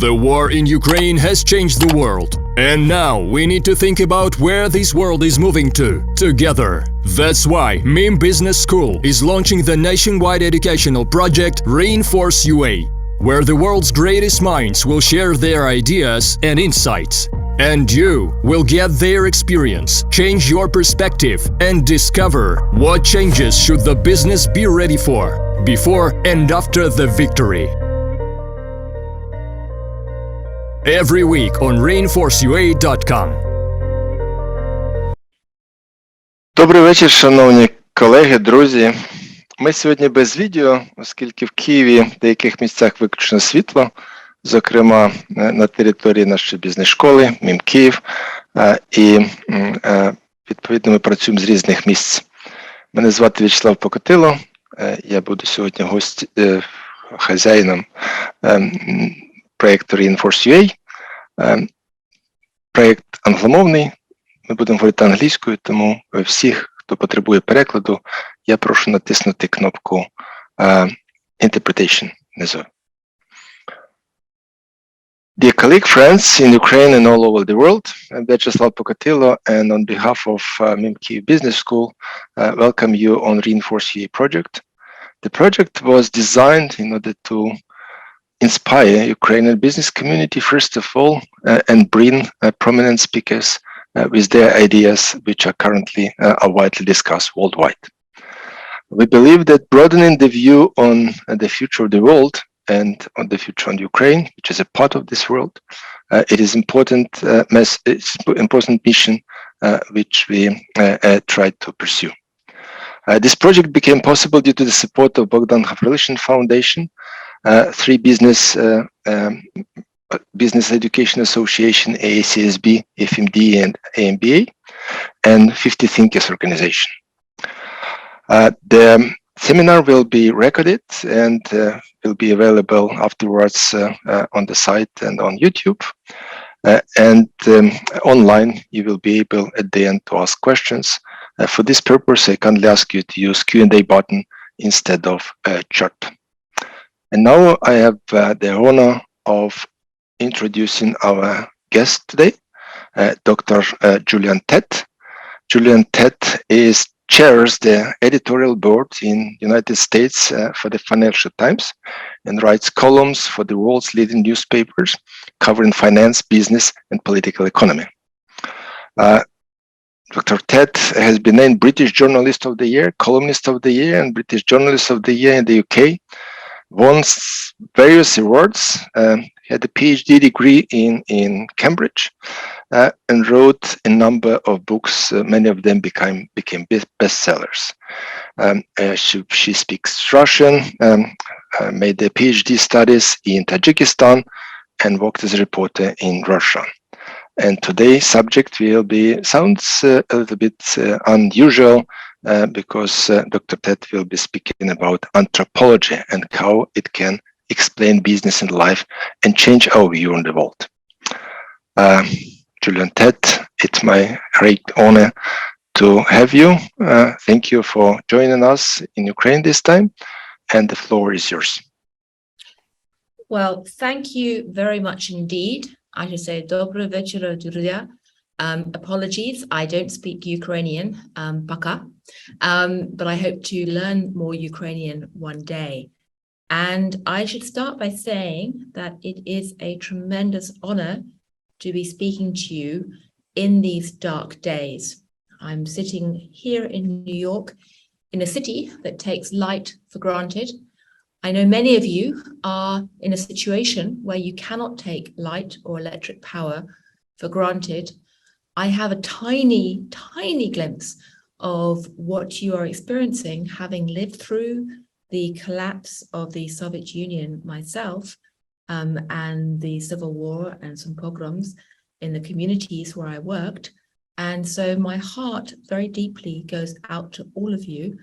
The war in Ukraine has changed the world. And now we need to think about where this world is moving to, together. That's why MIM Business School is launching the nationwide educational project Reinforce UA, where the world's greatest minds will share their ideas and insights. And you will get their experience, change your perspective, and discover what changes should the business be ready for, before and after the victory. Every week on reinforceua.com. Добрий вечір, шановні колеги, друзі. Ми сьогодні без відео, оскільки в Києві в деяких місцях виключено світло, зокрема на території нашої бізнес-школи, МІМ Київ, і відповідно ми працюємо з різних місць. Мене звати В'ячеслав Покотило, я буду сьогодні хазяїном проєкту Reinforce UA. Проєкт англомовний, ми будемо говорити англійською, тому всіх, хто потребує перекладу, я прошу натиснути кнопку Interpretation внизу. Dear colleague, friends in Ukraine and all over the world, I'm Vyacheslav Pokatillo, and on behalf of MIM Kyiv Business School, welcome you on Reinforce UA project. The project was designed in order to inspire Ukrainian business community, first of all, and bring prominent speakers with their ideas, which are currently widely discussed worldwide. We believe that broadening the view on the future of the world and on the future on Ukraine, which is a part of this world, it is important mission which we tried to pursue. This project became possible due to the support of Bogdan Khmelnytskyi Foundation, 3 Business Education Association, AACSB, FMD, and AMBA, and 50 Thinkers organization. The seminar will be recorded and will be available afterwards on the site and on YouTube. And online, you will be able at the end to ask questions. For this purpose, I kindly ask you to use Q&A button instead of chat. And now I have the honor of introducing our guest today, Dr. Gillian Tett. Gillian Tett chairs the editorial board in United States for the Financial Times and writes columns for the world's leading newspapers covering finance, business, and political economy. Dr. Tett has been named British Journalist of the Year, Columnist of the Year, and British Journalist of the Year in the UK. Won various awards, had a PhD degree in Cambridge, and wrote a number of books. Many of them became bestsellers. She speaks Russian, made a PhD studies in Tajikistan, and worked as a reporter in Russia. And today's subject sounds a little bit unusual, because Dr. Tett will be speaking about anthropology and how it can explain business and life and change our view on the world. Gillian Tett, it's my great honor to have you. Thank you for joining us in Ukraine this time, and the floor is yours. Well, thank you very much indeed. I should say, Dobro večera, друзья. Apologies, I don't speak Ukrainian, baka, but I hope to learn more Ukrainian one day. And I should start by saying that it is a tremendous honor to be speaking to you in these dark days. I'm sitting here in New York, in a city that takes light for granted. I know many of you are in a situation where you cannot take light or electric power for granted. I have a tiny, tiny glimpse of what you are experiencing, having lived through the collapse of the Soviet Union myself, and the civil war and some pogroms in the communities where I worked. And so my heart very deeply goes out to all of you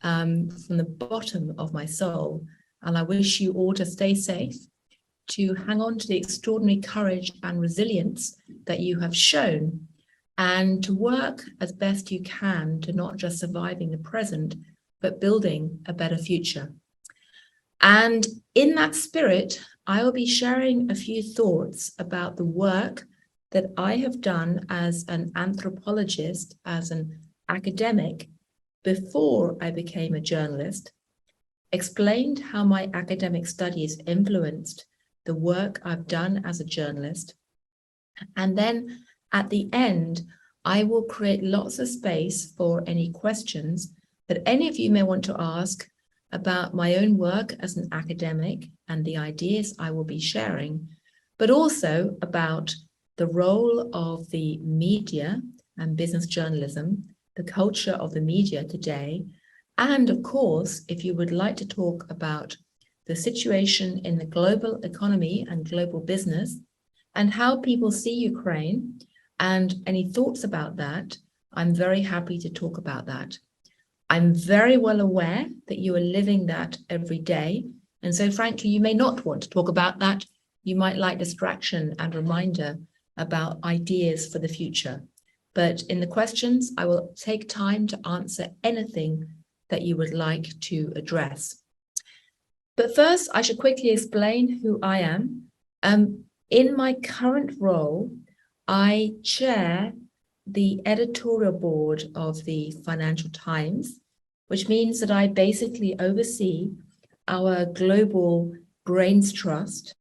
from the bottom of my soul. And I wish you all to stay safe, to hang on to the extraordinary courage and resilience that you have shown, and to work as best you can to not just surviving the present, but building a better future. And in that spirit, I will be sharing a few thoughts about the work that I have done as an anthropologist, as an academic, before I became a journalist, explained how my academic studies influenced the work I've done as a journalist. And then at the end, I will create lots of space for any questions that any of you may want to ask about my own work as an academic and the ideas I will be sharing, but also about the role of the media and business journalism, the culture of the media today, and of course, if you would like to talk about the situation in the global economy and global business and how people see Ukraine and any thoughts about that, I'm very happy to talk about that. I'm very well aware that you are living that every day. And so frankly, you may not want to talk about that. You might like distraction and reminder about ideas for the future. But in the questions, I will take time to answer anything that you would like to address. But first, I should quickly explain who I am. In my current role, I chair the editorial board of the Financial Times, which means that I basically oversee our global brains trust,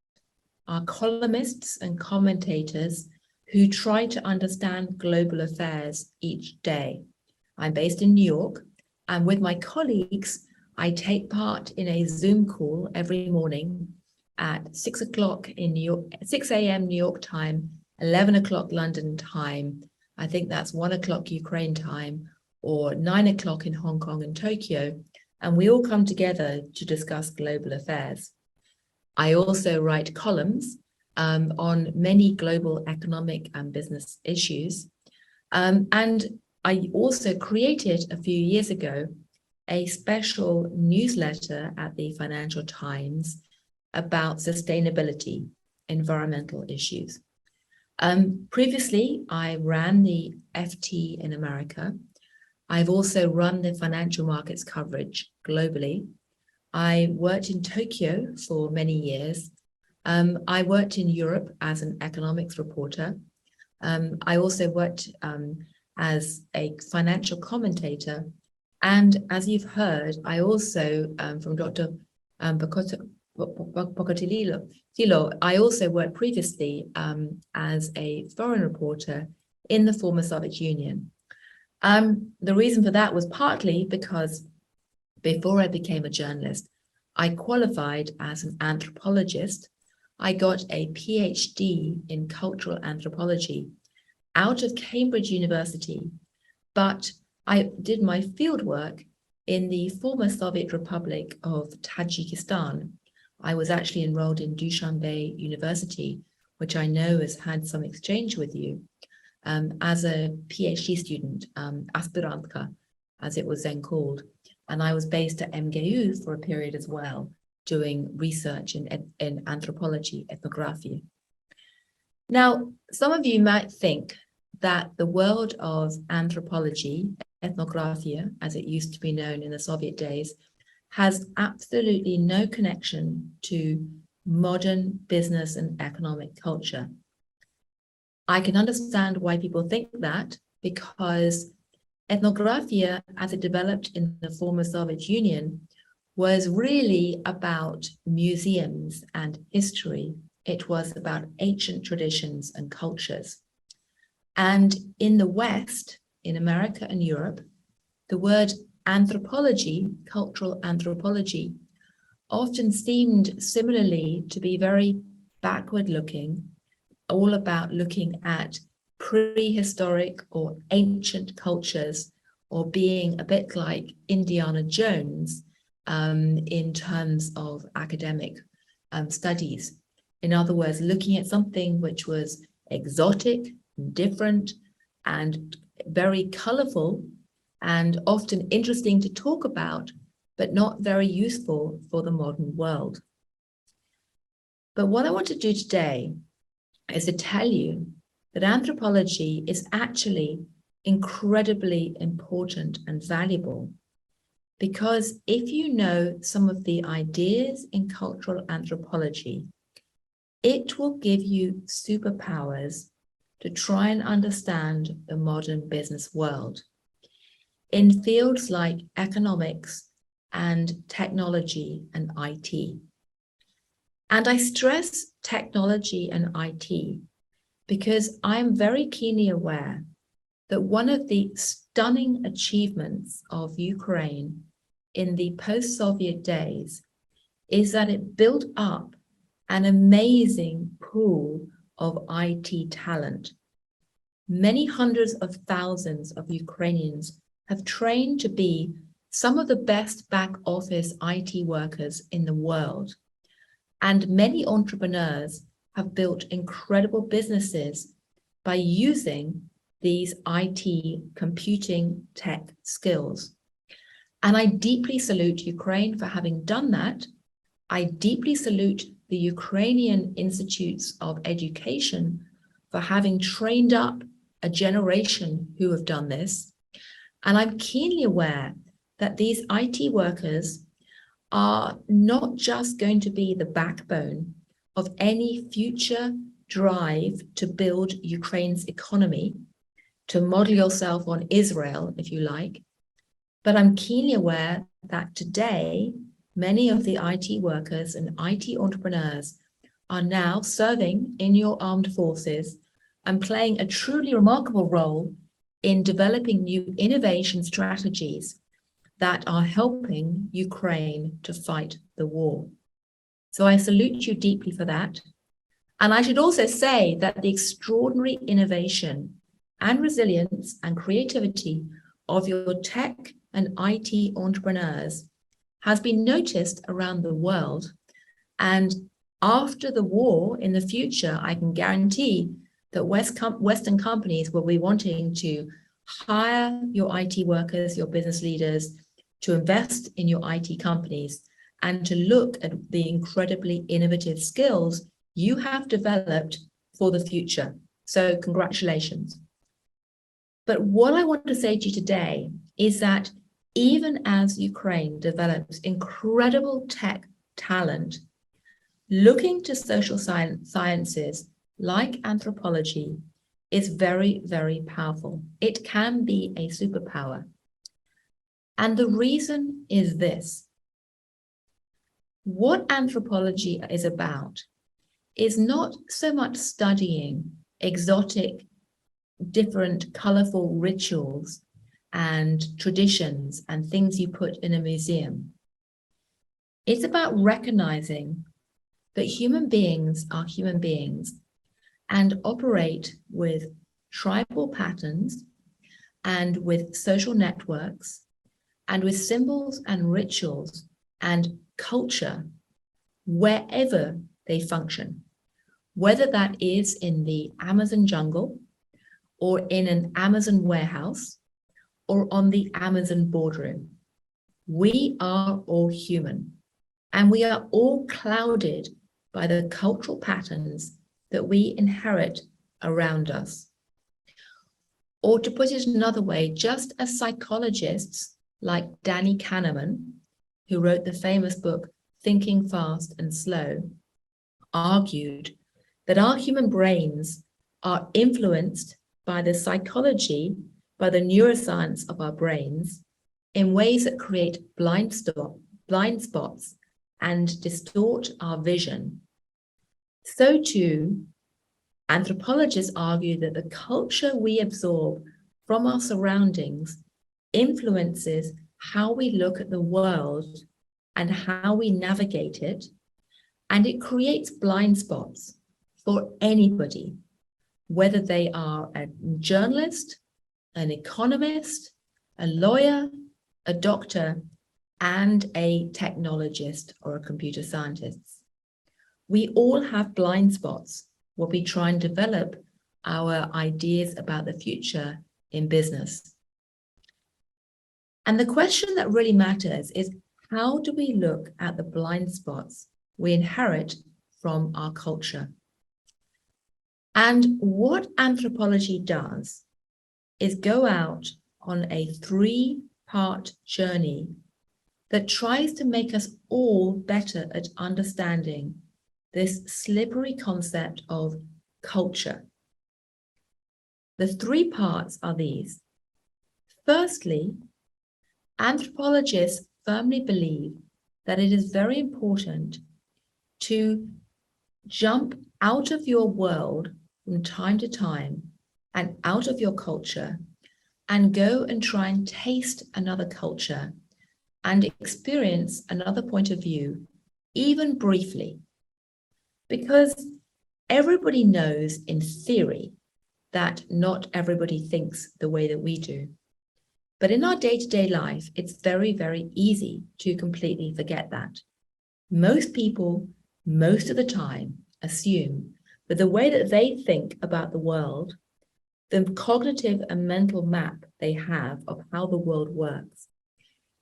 our columnists and commentators who try to understand global affairs each day. I'm based in New York, and with my colleagues, I take part in a Zoom call every morning at 6 o'clock in New York, 6 a.m. New York time, 11 o'clock London time. I think that's 1 o'clock Ukraine time, or 9 o'clock in Hong Kong and Tokyo. And we all come together to discuss global affairs. I also write columns on many global economic and business issues. And I also created a few years ago a special newsletter at the Financial Times about sustainability, environmental issues. Previously, I ran the FT in America. I've also run the financial markets coverage globally. I worked in Tokyo for many years. I worked in Europe as an economics reporter. I also worked as a financial commentator. And as you've heard, I also, from Dr. Pocattillo, I also worked previously as a foreign reporter in the former Soviet Union. The reason for that was partly because before I became a journalist, I qualified as an anthropologist. I got a PhD in cultural anthropology out of Cambridge University, but I did my fieldwork in the former Soviet Republic of Tajikistan. I was actually enrolled in Dushanbe University, which I know has had some exchange with you, as a PhD student, aspirantka, as it was then called. And I was based at MGU for a period as well, doing research in anthropology, ethnography. Now, some of you might think that the world of anthropology, ethnographia, as it used to be known in the Soviet days, has absolutely no connection to modern business and economic culture. I can understand why people think that, because ethnographia, as it developed in the former Soviet Union, was really about museums and history. It was about ancient traditions and cultures. And in the West, in America and Europe, the word anthropology, cultural anthropology, often seemed similarly to be very backward looking, all about looking at prehistoric or ancient cultures, or being a bit like Indiana Jones in terms of academic studies. In other words, looking at something which was exotic, different, and very colorful, and often interesting to talk about, but not very useful for the modern world. But what I want to do today is to tell you that anthropology is actually incredibly important and valuable, because if you know some of the ideas in cultural anthropology, It will give you superpowers to try and understand the modern business world in fields like economics and technology and IT. And I stress technology and IT because I'm very keenly aware that one of the stunning achievements of Ukraine in the post-Soviet days is that it built up an amazing pool of IT talent. Many hundreds of thousands of Ukrainians have trained to be some of the best back office IT workers in the world. And many entrepreneurs have built incredible businesses by using these IT computing tech skills. And I deeply salute Ukraine for having done that. I deeply salute the Ukrainian Institutes of Education for having trained up a generation who have done this. And I'm keenly aware that these IT workers are not just going to be the backbone of any future drive to build Ukraine's economy, to model yourself on Israel, if you like, but I'm keenly aware that today, many of the IT workers and IT entrepreneurs are now serving in your armed forces and playing a truly remarkable role in developing new innovation strategies that are helping Ukraine to fight the war. So I salute you deeply for that. And I should also say that the extraordinary innovation and resilience and creativity of your tech and IT entrepreneurs has been noticed around the world. And after the war in the future, I can guarantee that Western companies will be wanting to hire your IT workers, your business leaders, to invest in your IT companies and to look at the incredibly innovative skills you have developed for the future. So congratulations. But what I want to say to you today is that even as Ukraine develops incredible tech talent, looking to social sciences like anthropology is very, very powerful. It can be a superpower. And the reason is this. What anthropology is about is not so much studying exotic, different, colorful rituals and traditions and things you put in a museum. It's about recognizing that human beings are human beings and operate with tribal patterns and with social networks and with symbols and rituals and culture wherever they function, whether that is in the Amazon jungle or in an Amazon warehouse or on the Amazon boardroom. We are all human and we are all clouded by the cultural patterns that we inherit around us. Or to put it another way, just as psychologists like Danny Kahneman, who wrote the famous book, Thinking Fast and Slow, argued that our human brains are influenced by the psychology, by the neuroscience of our brains in ways that create blind spots and distort our vision. So too, anthropologists argue that the culture we absorb from our surroundings influences how we look at the world and how we navigate it, and it creates blind spots for anybody, whether they are a journalist, an economist, a lawyer, a doctor, and a technologist or a computer scientist. We all have blind spots when we try and develop our ideas about the future in business. And the question that really matters is, how do we look at the blind spots we inherit from our culture? And what anthropology does is go out on a 3-part journey that tries to make us all better at understanding this slippery concept of culture. The three parts are these. Firstly, anthropologists firmly believe that it is very important to jump out of your world from time to time and out of your culture and go and try and taste another culture and experience another point of view, even briefly. Because everybody knows in theory that not everybody thinks the way that we do. But in our day-to-day life, it's very, very easy to completely forget that. Most people, most of the time, assume that the way that they think about the world, the cognitive and mental map they have of how the world works,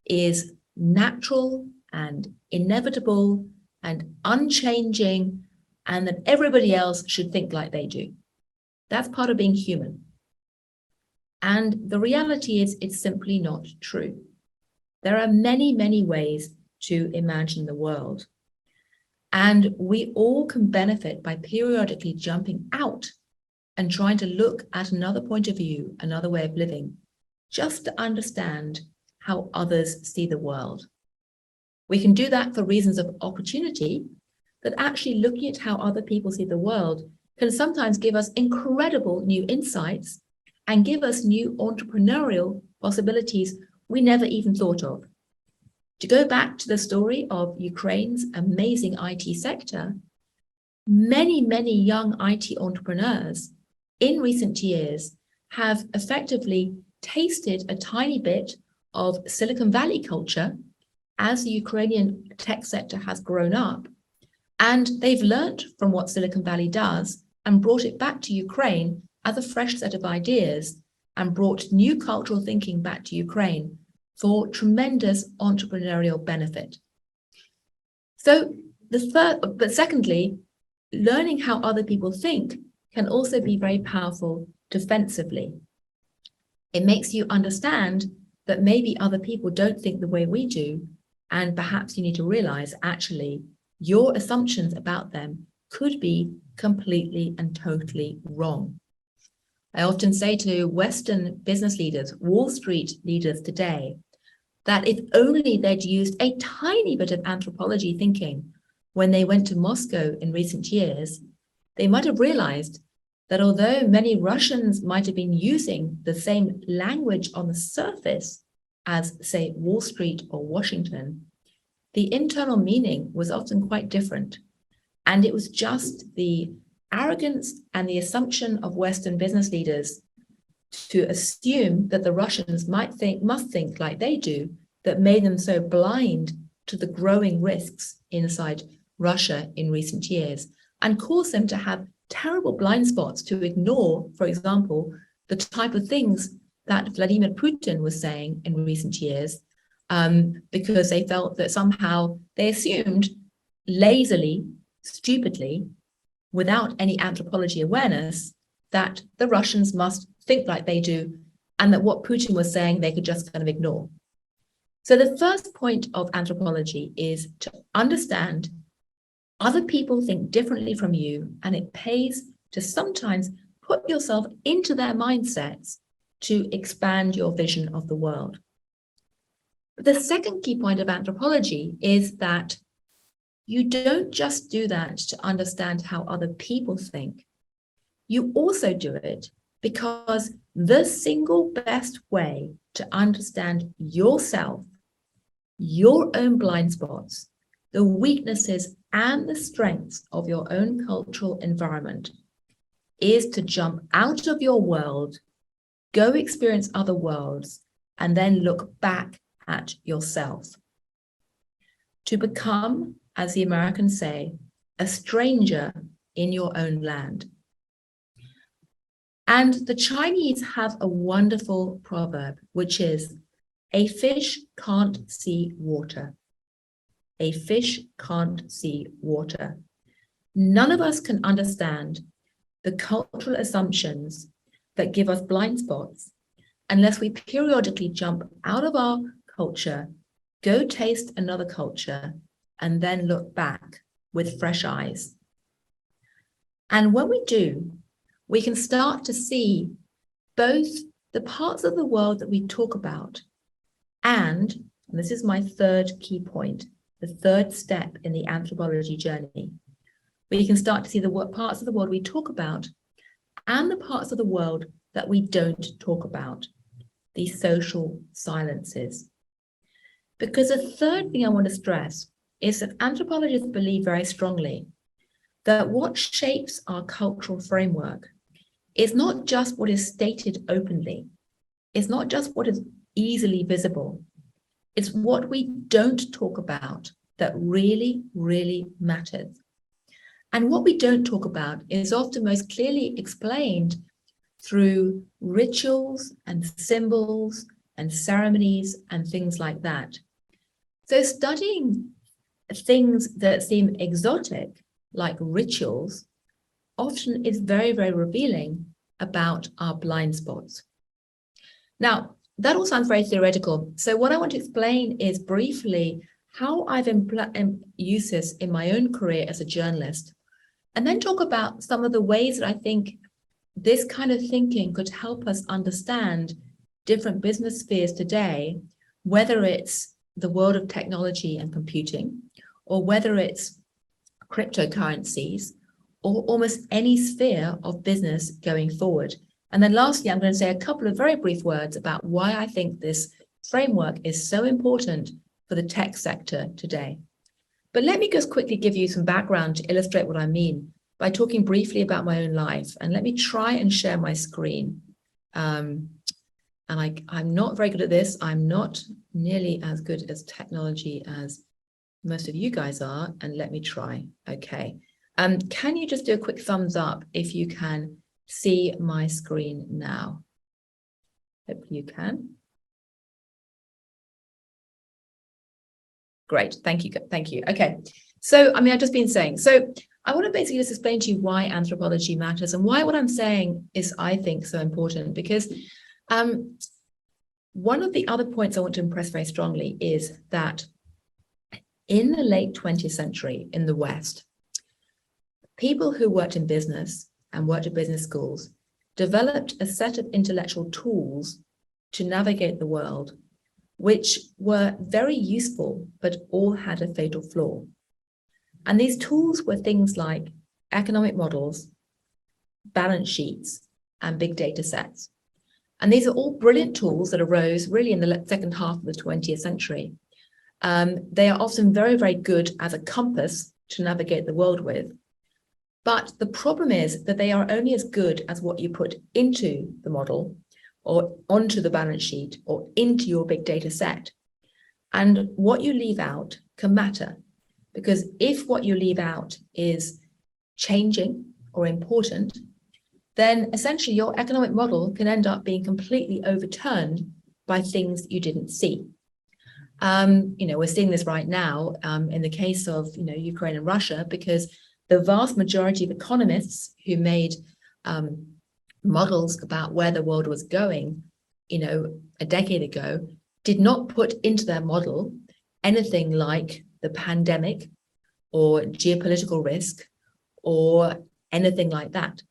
is natural and inevitable and unchanging, and that everybody else should think like they do. That's part of being human. And the reality is, it's simply not true. There are many, many ways to imagine the world. And we all can benefit by periodically jumping out and trying to look at another point of view, another way of living, just to understand how others see the world. We can do that for reasons of opportunity, that actually looking at how other people see the world can sometimes give us incredible new insights and give us new entrepreneurial possibilities we never even thought of. To go back to the story of Ukraine's amazing IT sector, many, many young IT entrepreneurs in recent years have effectively tasted a tiny bit of Silicon Valley culture as the Ukrainian tech sector has grown up. And they've learned from what Silicon Valley does and brought it back to Ukraine as a fresh set of ideas and brought new cultural thinking back to Ukraine for tremendous entrepreneurial benefit. So but secondly, learning how other people think can also be very powerful defensively. It makes you understand that maybe other people don't think the way we do, and perhaps you need to realize actually your assumptions about them could be completely and totally wrong. I often say to Western business leaders, Wall Street leaders today, that if only they'd used a tiny bit of anthropology thinking when they went to Moscow in recent years, they might have realized that although many Russians might have been using the same language on the surface as, say, Wall Street or Washington, the internal meaning was often quite different. And it was just the arrogance and the assumption of Western business leaders to assume that the Russians must think like they do, that made them so blind to the growing risks inside Russia in recent years and caused them to have terrible blind spots to ignore, for example, the type of things that Vladimir Putin was saying in recent years, because they felt that somehow they assumed lazily, stupidly, without any anthropology awareness, that the Russians must think like they do and that what Putin was saying they could just kind of ignore. So the first point of anthropology is to understand other people think differently from you, and it pays to sometimes put yourself into their mindsets to expand your vision of the world. But the second key point of anthropology is that you don't just do that to understand how other people think. You also do it because the single best way to understand yourself, your own blind spots, the weaknesses and the strengths of your own cultural environment is to jump out of your world, go experience other worlds, and then look back at yourself. To become, as the Americans say, a stranger in your own land. And the Chinese have a wonderful proverb, which is, a fish can't see water. A fish can't see water. None of us can understand the cultural assumptions that give us blind spots unless we periodically jump out of our culture, go taste another culture, and then look back with fresh eyes And when we do, we can start to see both the parts of the world that we talk about and this is my third key point, the third step in the anthropology journey, we can start to see the parts of the world we talk about and the parts of the world that we don't talk about, these social silences. Because the third thing I want to stress is that anthropologists believe very strongly that what shapes our cultural framework is not just what is stated openly, it's not just what is easily visible, it's what we don't talk about that really, really matters. And what we don't talk about is often most clearly explained through rituals and symbols and ceremonies and things like that. So studying things that seem exotic, like rituals, often is very, very revealing about our blind spots. Now, that all sounds very theoretical. So what I want to explain is briefly how I've used this in my own career as a journalist, and then talk about some of the ways that I think this kind of thinking could help us understand different business spheres today, whether it's the world of technology and computing, or whether it's cryptocurrencies, or almost any sphere of business going forward. And then lastly, I'm going to say a couple of very brief words about why I think this framework is so important for the tech sector today. But let me just quickly give you some background to illustrate what I mean by talking briefly about my own life. And let me try and share my screen. I'm not very good at this. I'm not nearly as good as technology as most of you guys are. And let me try. Okay. Can you just do a quick thumbs up if you can see my screen now? Hopefully you can. Great, thank you, thank you. Okay, so I've just been saying, so I want to basically just explain to you why anthropology matters and why what I'm saying is, I think, so important, because one of the other points I want to impress very strongly is that in the late 20th century in the West, people who worked in business and worked at business schools developed a set of intellectual tools to navigate the world, which were very useful, but all had a fatal flaw. And these tools were things like economic models, balance sheets, and big data sets. And these are all brilliant tools that arose really in the second half of the 20th century. They are often very, very good as a compass to navigate the world with. But the problem is that they are only as good as what you put into the model or onto the balance sheet or into your big data set. And what you leave out can matter, because if what you leave out is changing or important, then essentially your economic model can end up being completely overturned by things you didn't see. We're seeing this right now in the case of Ukraine and Russia, because the vast majority of economists who made models about where the world was going, a decade ago, did not put into their model anything like the pandemic or geopolitical risk or anything like that.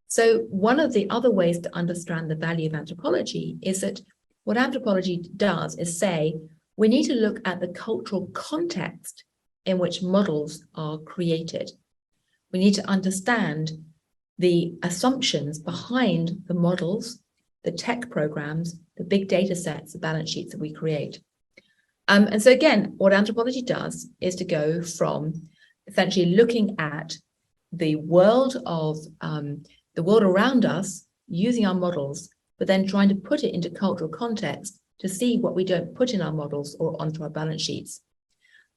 So one of the other ways to understand the value of anthropology is that what anthropology does is say, we need to look at the cultural context in which models are created. We need to understand the assumptions behind the models, the tech programs, the big data sets, the balance sheets that we create. And so again, what anthropology does is to go from essentially looking at the world around us using our models, but then trying to put it into cultural context to see what we don't put in our models or onto our balance sheets.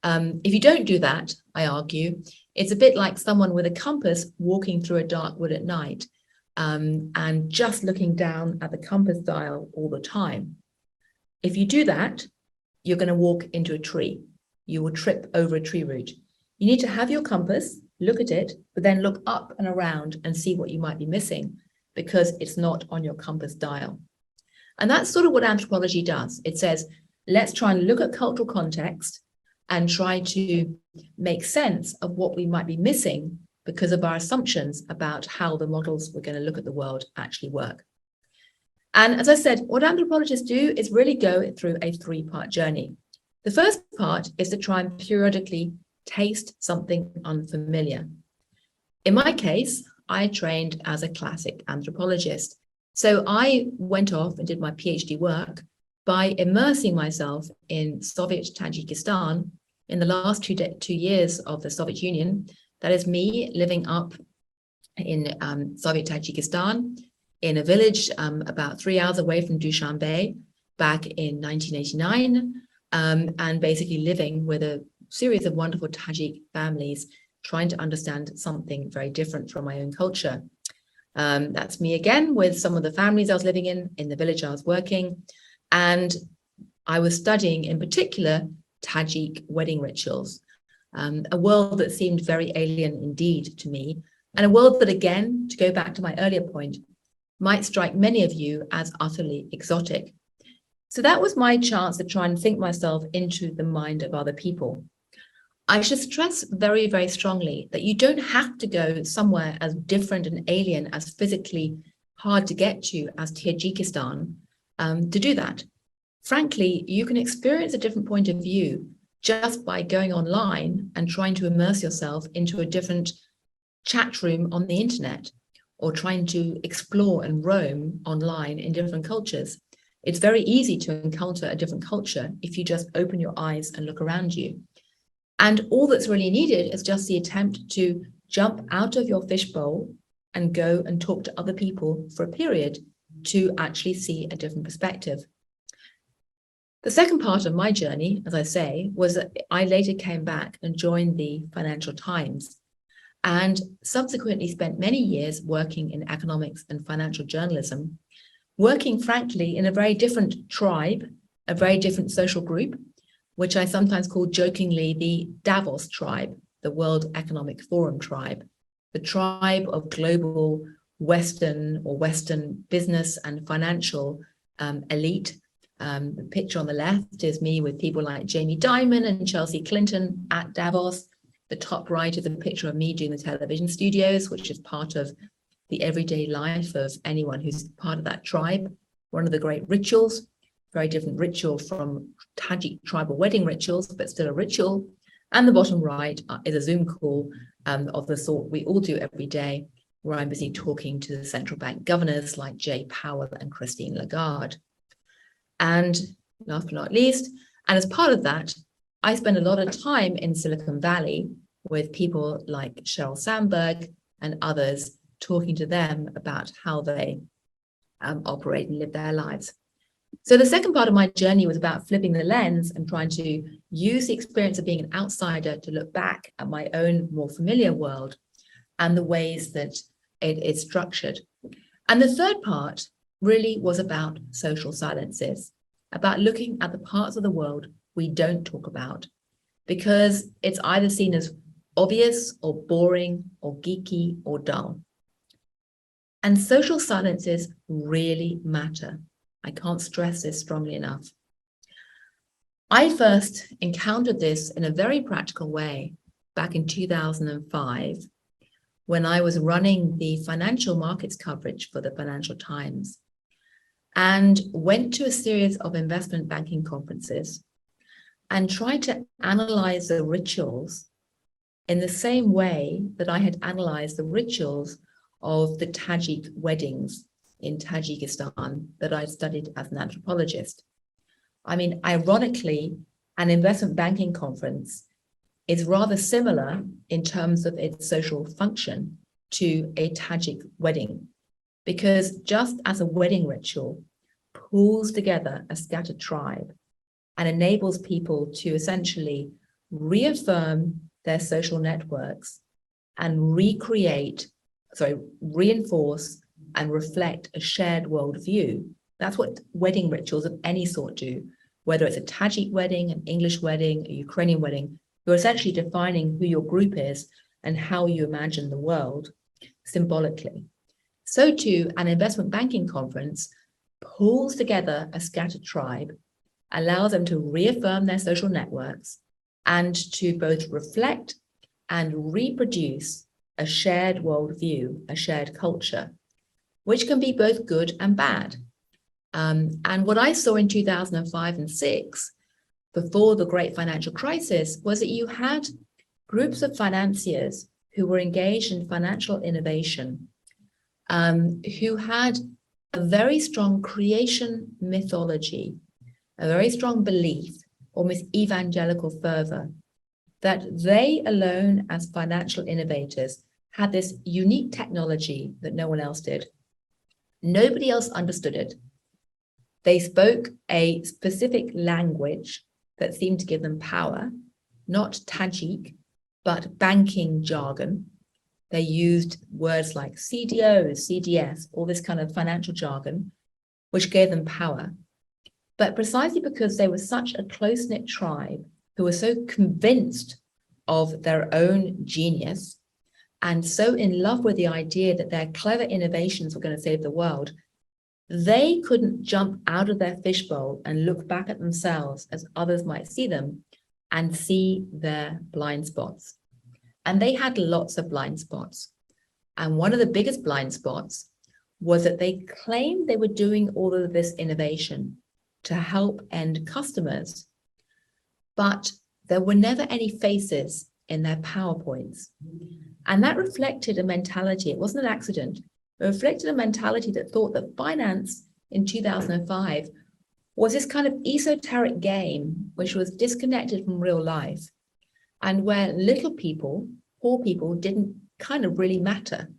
If you don't do that, I argue, it's a bit like someone with a compass walking through a dark wood at night and just looking down at the compass dial all the time. If you do that, you're going to walk into a tree. You will trip over a tree root. You need to have your compass, look at it, but then look up and around and see what you might be missing, because it's not on your compass dial. And that's sort of what anthropology does. It says, let's try and look at cultural context and try to make sense of what we might be missing because of our assumptions about how the models we're going to look at the world actually work. And as I said, what anthropologists do is really go through a three-part journey. The first part is to try and periodically taste something unfamiliar. In my case, I trained as a classic anthropologist. So I went off and did my PhD work by immersing myself in Soviet Tajikistan in the last 2 years of the Soviet Union. That is me living up in Soviet Tajikistan in a village about 3 hours away from Dushanbe back in 1989, and basically living with a series of wonderful Tajik families trying to understand something very different from my own culture. That's me again with some of the families I was living in the village I was working. And I was studying in particular Tajik wedding rituals, a world that seemed very alien indeed to me, and a world that, again, to go back to my earlier point, might strike many of you as utterly exotic. So that was my chance to try and think myself into the mind of other people. I should stress very, very strongly that you don't have to go somewhere as different and alien, as physically hard to get to as Tajikistan to do that. Frankly, you can experience a different point of view just by going online and trying to immerse yourself into a different chat room on the internet, or trying to explore and roam online in different cultures. It's very easy to encounter a different culture if you just open your eyes and look around you. And all that's really needed is just the attempt to jump out of your fishbowl and go and talk to other people for a period to actually see a different perspective. The second part of my journey, as I say, was that I later came back and joined the Financial Times, and subsequently spent many years working in economics and financial journalism, working, frankly, in a very different tribe, a very different social group, which I sometimes call jokingly the Davos tribe, the World Economic Forum tribe, the tribe of global Western business and financial elite. The picture on the left is me with people like Jamie Dimon and Chelsea Clinton at Davos. The top right is a picture of me doing the television studios, which is part of the everyday life of anyone who's part of that tribe. One of the great rituals, very different ritual from Tajik tribal wedding rituals, but still a ritual. And the bottom right is a Zoom call of the sort we all do every day, where I'm busy talking to the central bank governors like Jay Powell and Christine Lagarde. And last but not least, and as part of that, I spend a lot of time in Silicon Valley with people like Sheryl Sandberg and others, talking to them about how they operate and live their lives. So the second part of my journey was about flipping the lens and trying to use the experience of being an outsider to look back at my own more familiar world and the ways that it is structured. And the third part really was about social silences, about looking at the parts of the world we don't talk about, because it's either seen as obvious or boring or geeky or dull. And social silences really matter. I can't stress this strongly enough. I first encountered this in a very practical way back in 2005, when I was running the financial markets coverage for the Financial Times, and went to a series of investment banking conferences and tried to analyze the rituals in the same way that I had analyzed the rituals of the Tajik weddings in Tajikistan that I studied as an anthropologist. I mean, ironically, an investment banking conference is rather similar in terms of its social function to a Tajik wedding, because just as a wedding ritual pulls together a scattered tribe and enables people to essentially reaffirm their social networks and reinforce and reflect a shared worldview. That's what wedding rituals of any sort do, whether it's a Tajik wedding, an English wedding, a Ukrainian wedding. You're essentially defining who your group is and how you imagine the world symbolically. So too, an investment banking conference pulls together a scattered tribe, allows them to reaffirm their social networks and to both reflect and reproduce a shared worldview, a shared culture, which can be both good and bad. And what I saw in 2005 and 6, before the great financial crisis, was that you had groups of financiers who were engaged in financial innovation, who had a very strong creation mythology, a very strong belief, almost evangelical fervor, that they alone as financial innovators had this unique technology that no one else did. Nobody else understood it. They spoke a specific language that seemed to give them power, not Tajik, but banking jargon. They used words like CDOs, CDS, all this kind of financial jargon, which gave them power. But precisely because they were such a close-knit tribe who were so convinced of their own genius and so in love with the idea that their clever innovations were going to save the world, they couldn't jump out of their fishbowl and look back at themselves as others might see them and see their blind spots. And they had lots of blind spots. And one of the biggest blind spots was that they claimed they were doing all of this innovation to help end customers, but there were never any faces in their PowerPoints. And that reflected a mentality, it wasn't an accident, it reflected a mentality that thought that finance in 2005 was this kind of esoteric game which was disconnected from real life, and where little people, poor people, didn't kind of really matter.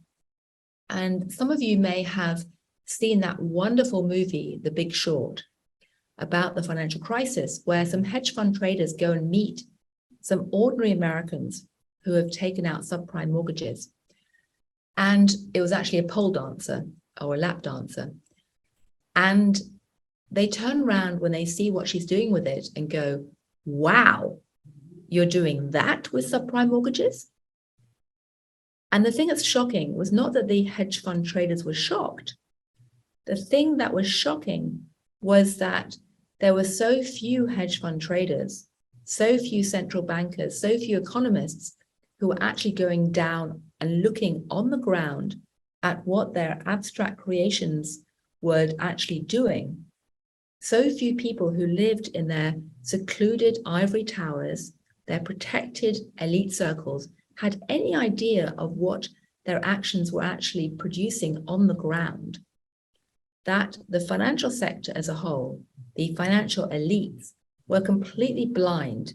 And some of you may have seen that wonderful movie, The Big Short, about the financial crisis, where some hedge fund traders go and meet some ordinary Americans who have taken out subprime mortgages. And it was actually a pole dancer or a lap dancer. And they turn around when they see what she's doing with it and go, wow, you're doing that with subprime mortgages? And the thing that's shocking was not that the hedge fund traders were shocked. The thing that was shocking was that there were so few hedge fund traders, so few central bankers, so few economists who were actually going down and looking on the ground at what their abstract creations were actually doing. So few people who lived in their secluded ivory towers, their protected elite circles, had any idea of what their actions were actually producing on the ground. That the financial sector as a whole, the financial elites, were completely blind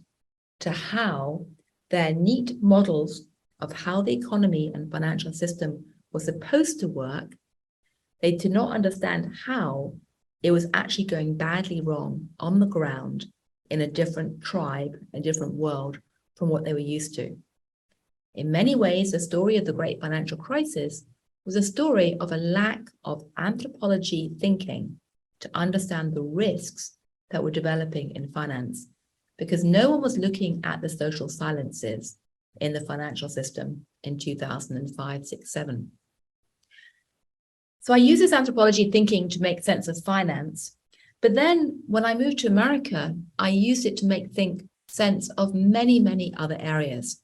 to how their neat models of how the economy and financial system was supposed to work, they did not understand how it was actually going badly wrong on the ground in a different tribe, a different world from what they were used to. In many ways, the story of the great financial crisis was a story of a lack of anthropology thinking to understand the risks that were developing in finance, because no one was looking at the social silences in the financial system in 2005, 6, 7. So I use this anthropology thinking to make sense of finance. But then when I moved to America, I used it to make sense of many, many other areas.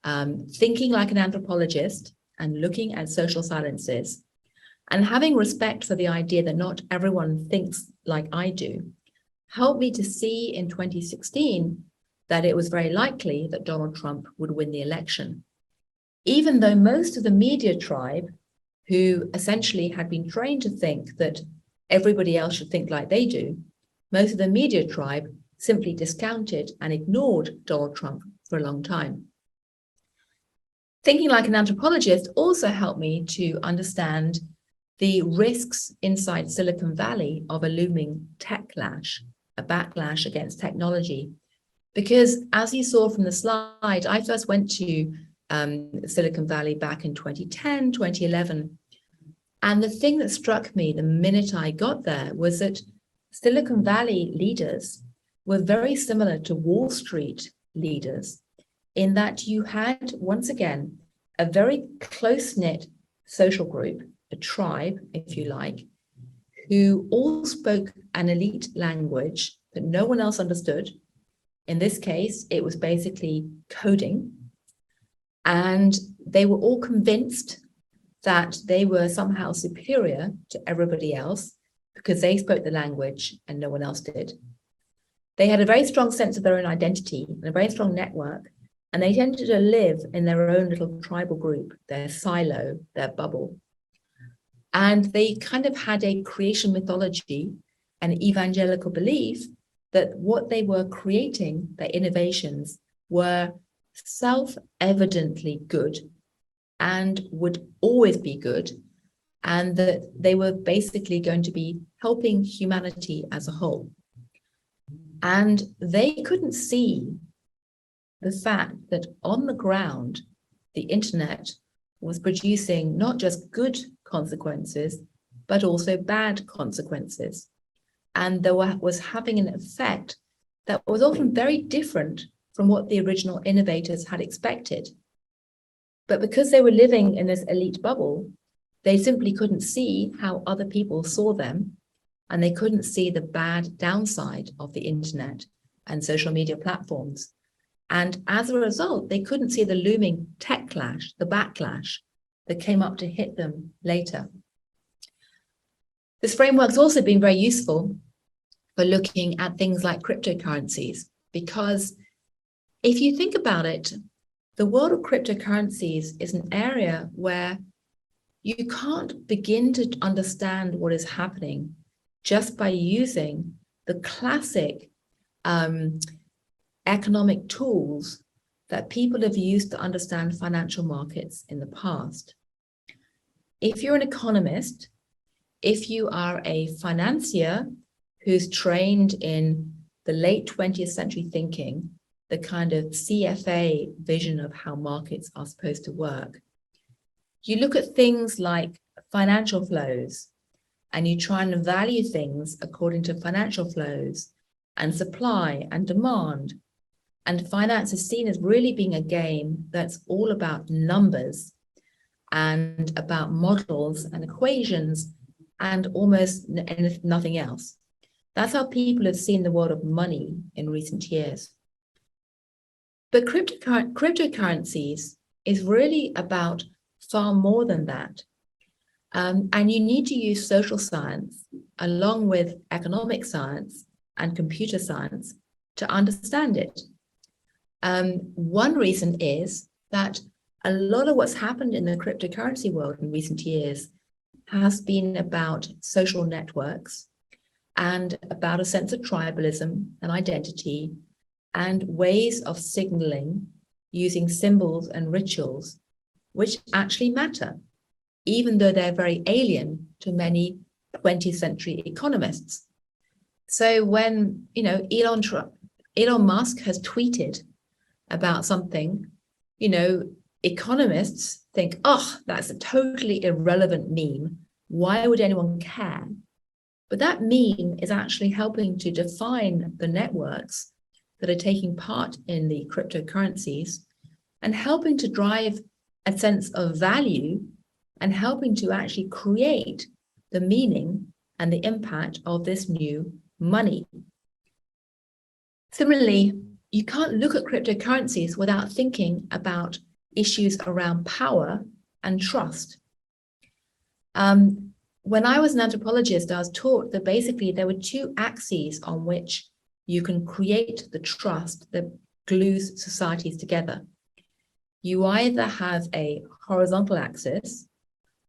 Thinking like an anthropologist and looking at social silences and having respect for the idea that not everyone thinks like I do helped me to see in 2016 that it was very likely that Donald Trump would win the election. Even though most of the media tribe, who essentially had been trained to think that everybody else should think like they do, most of the media tribe simply discounted and ignored Donald Trump for a long time. Thinking like an anthropologist also helped me to understand the risks inside Silicon Valley of a looming techlash, a backlash against technology. Because as you saw from the slide, I first went to Silicon Valley back in 2010, 2011. And the thing that struck me the minute I got there was that Silicon Valley leaders were very similar to Wall Street leaders in that you had, once again, a very close-knit social group, a tribe, if you like, who all spoke an elite language that no one else understood. In this case, it was basically coding. And they were all convinced that they were somehow superior to everybody else because they spoke the language and no one else did. They had a very strong sense of their own identity and a very strong network, and they tended to live in their own little tribal group, their silo, their bubble. And they kind of had a creation mythology and evangelical belief that what they were creating, their innovations, were self-evidently good and would always be good, and that they were basically going to be helping humanity as a whole. And they couldn't see the fact that on the ground, the internet was producing not just good consequences, but also bad consequences. And there was having an effect that was often very different from what the original innovators had expected. But because they were living in this elite bubble, they simply couldn't see how other people saw them, and they couldn't see the bad downside of the internet and social media platforms. And as a result, they couldn't see the looming tech clash, the backlash that came up to hit them later. This framework's also been very useful for looking at things like cryptocurrencies, because if you think about it, the world of cryptocurrencies is an area where you can't begin to understand what is happening just by using the classic economic tools that people have used to understand financial markets in the past. If you're an economist, if you are a financier who's trained in the late 20th century thinking, the kind of CFA vision of how markets are supposed to work, you look at things like financial flows and you try and value things according to financial flows and supply and demand. And finance is seen as really being a game that's all about numbers and about models and equations and almost nothing else. That's how people have seen the world of money in recent years. But cryptocurrencies is really about far more than that. And you need to use social science along with economic science and computer science to understand it. One reason is that a lot of what's happened in the cryptocurrency world in recent years has been about social networks and about a sense of tribalism and identity and ways of signaling using symbols and rituals, which actually matter, even though they're very alien to many 20th century economists. So when, Elon Musk has tweeted about something, economists think, oh, that's a totally irrelevant meme. Why would anyone care? But that meme is actually helping to define the networks that are taking part in the cryptocurrencies and helping to drive a sense of value and helping to actually create the meaning and the impact of this new money. Similarly, you can't look at cryptocurrencies without thinking about issues around power and trust. When I was an anthropologist, I was taught that basically there were two axes on which you can create the trust that glues societies together. You either have a horizontal axis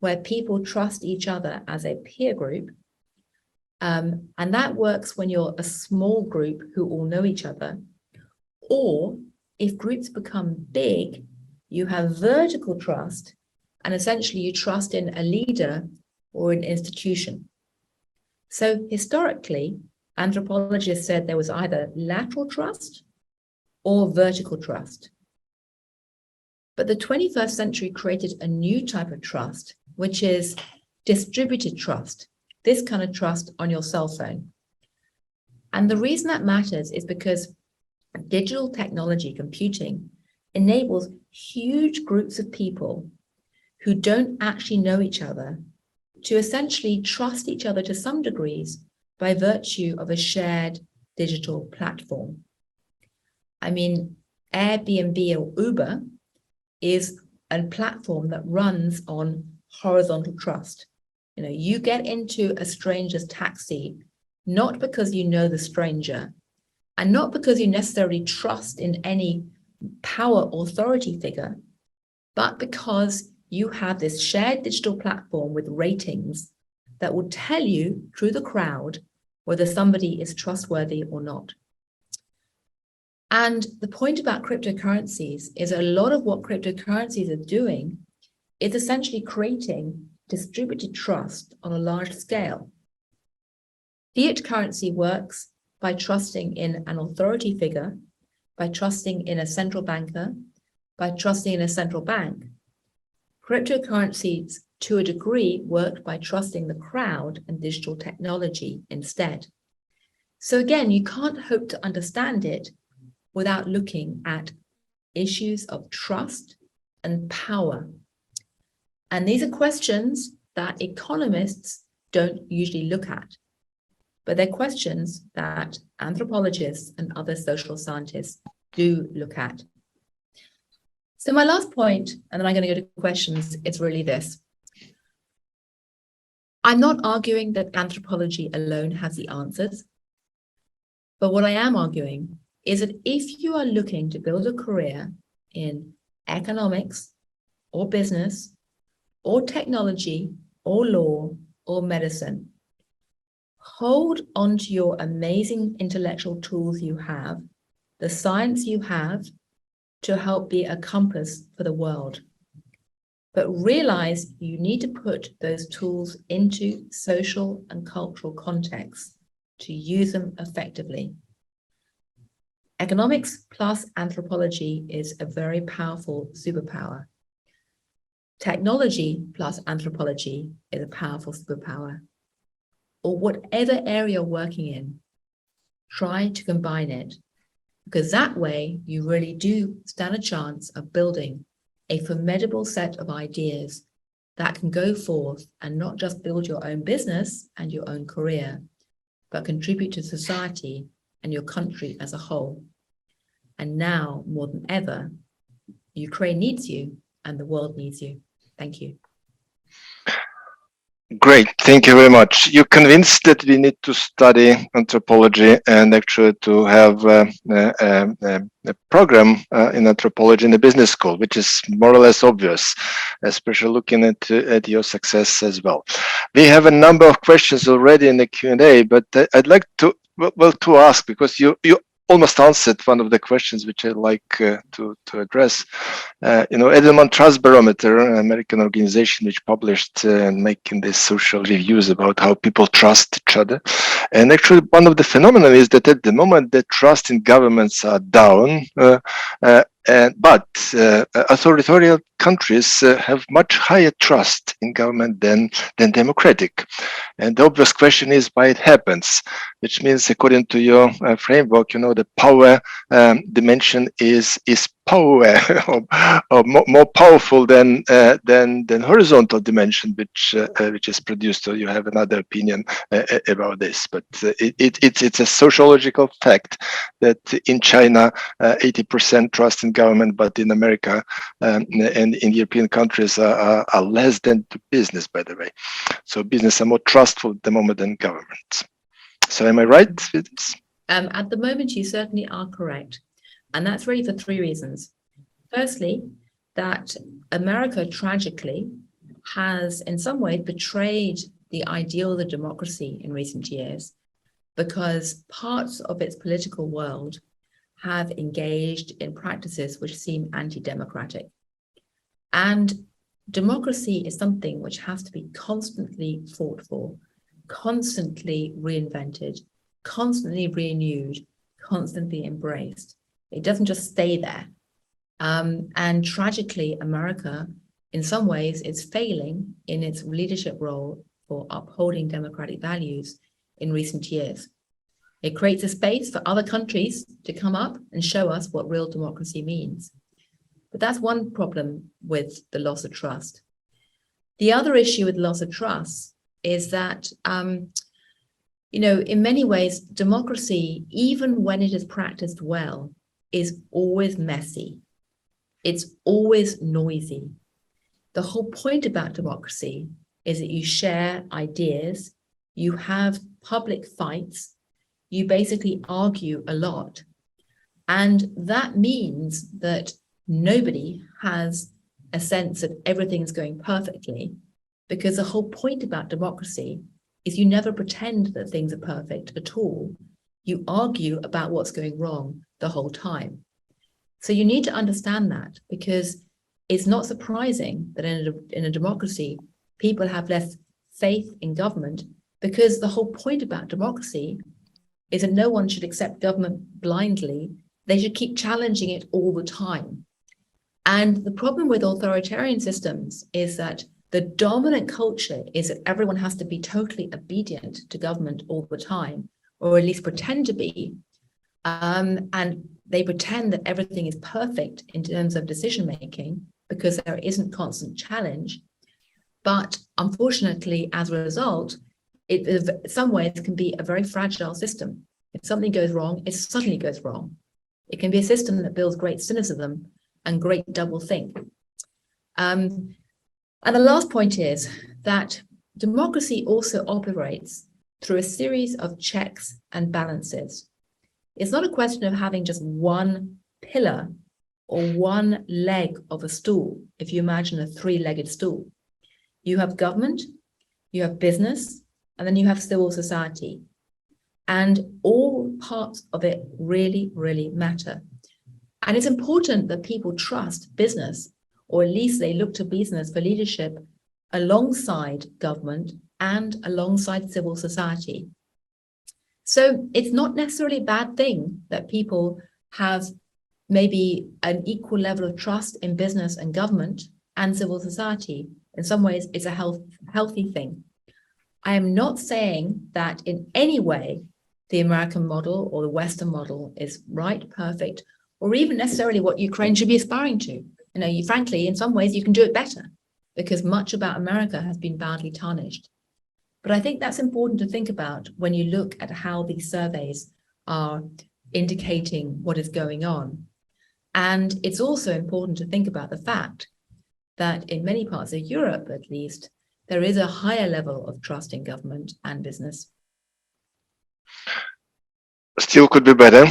where people trust each other as a peer group, and that works when you're a small group who all know each other, or if groups become big, you have vertical trust, and essentially you trust in a leader or an institution. So historically, anthropologists said there was either lateral trust or vertical trust. But the 21st century created a new type of trust, which is distributed trust, this kind of trust on your cell phone. And the reason that matters is because digital technology, computing, enables huge groups of people who don't actually know each other to essentially trust each other to some degrees by virtue of a shared digital platform. I mean, Airbnb or Uber is a platform that runs on horizontal trust. You get into a stranger's taxi, not because you know the stranger, and not because you necessarily trust in any power authority figure, but because you have this shared digital platform with ratings that will tell you through the crowd whether somebody is trustworthy or not. And the point about cryptocurrencies is a lot of what cryptocurrencies are doing is essentially creating distributed trust on a large scale. Fiat currency works by trusting in an authority figure, by trusting in a central banker, by trusting in a central bank. Cryptocurrencies, to a degree, work by trusting the crowd and digital technology instead. So again, you can't hope to understand it without looking at issues of trust and power. And these are questions that economists don't usually look at, but they're questions that anthropologists and other social scientists do look at. So my last point, and then I'm going to go to questions, is really this. I'm not arguing that anthropology alone has the answers, but what I am arguing is that if you are looking to build a career in economics or business or technology or law or medicine, hold on to your amazing intellectual tools you have, the science you have, to help be a compass for the world. But realize you need to put those tools into social and cultural contexts to use them effectively. Economics plus anthropology is a very powerful superpower. Technology plus anthropology is a powerful superpower. Or whatever area you're working in, try to combine it, because that way you really do stand a chance of building a formidable set of ideas that can go forth and not just build your own business and your own career, but contribute to society and your country as a whole. And now, more than ever, Ukraine needs you and the world needs you. Thank you. Great, thank you very much. You're convinced that we need to study anthropology and actually to have a program in anthropology in the business school, which is more or less obvious, especially looking at your success as well. We have a number of questions already in the Q&A, but I'd like to ask, because you almost answered one of the questions which I'd like to address. Edelman Trust Barometer, an American organization which published and making these social reviews about how people trust each other. And actually, one of the phenomena is that at the moment, the trust in governments are down, but authoritarian countries have much higher trust in government than democratic. And the obvious question is why it happens, which means, according to your framework, the power dimension is power, or more powerful than horizontal dimension, which is produced. So you have another opinion about this, but it's a sociological fact that in China 80% trust in government, but in America and in European countries are less than to business, by the way. So business are more trustful at the moment than government. So am I right with this? At the moment, you certainly are correct. And that's really for three reasons. Firstly, that America tragically has in some way betrayed the ideal of the democracy in recent years, because parts of its political world have engaged in practices which seem anti-democratic. And democracy is something which has to be constantly fought for, constantly reinvented, constantly renewed, constantly embraced. It doesn't just stay there. And tragically, America, in some ways, is failing in its leadership role for upholding democratic values in recent years. It creates a space for other countries to come up and show us what real democracy means. But that's one problem with the loss of trust. The other issue with loss of trust is that, in many ways, democracy, even when it is practiced well, is always messy. It's always noisy. The whole point about democracy is that you share ideas, you have public fights, you basically argue a lot. And that means that nobody has a sense that everything's going perfectly, because the whole point about democracy is you never pretend that things are perfect at all. You argue about what's going wrong the whole time. So you need to understand that, because it's not surprising that in a democracy, people have less faith in government, because the whole point about democracy is that no one should accept government blindly. They should keep challenging it all the time. And the problem with authoritarian systems is that the dominant culture is that everyone has to be totally obedient to government all the time, or at least pretend to be. And they pretend that everything is perfect in terms of decision making because there isn't constant challenge. But unfortunately, as a result, it in some ways can be a very fragile system. If something goes wrong, it suddenly goes wrong. It can be a system that builds great cynicism and great doublethink. And the last point is that democracy also operates through a series of checks and balances. It's not a question of having just one pillar or one leg of a stool. If you imagine a three-legged stool, you have government, you have business, and then you have civil society. And all parts of it really, really matter. And it's important that people trust business, or at least they look to business for leadership alongside government and alongside civil society. So it's not necessarily a bad thing that people have maybe an equal level of trust in business and government and civil society. In some ways, it's a healthy thing. I am not saying that in any way the American model or the Western model is right, perfect, or even necessarily what Ukraine should be aspiring to. Frankly, in some ways, you can do it better, because much about America has been badly tarnished. But I think that's important to think about when you look at how these surveys are indicating what is going on. And it's also important to think about the fact that in many parts of Europe, at least, there is a higher level of trust in government and business. Still could be better.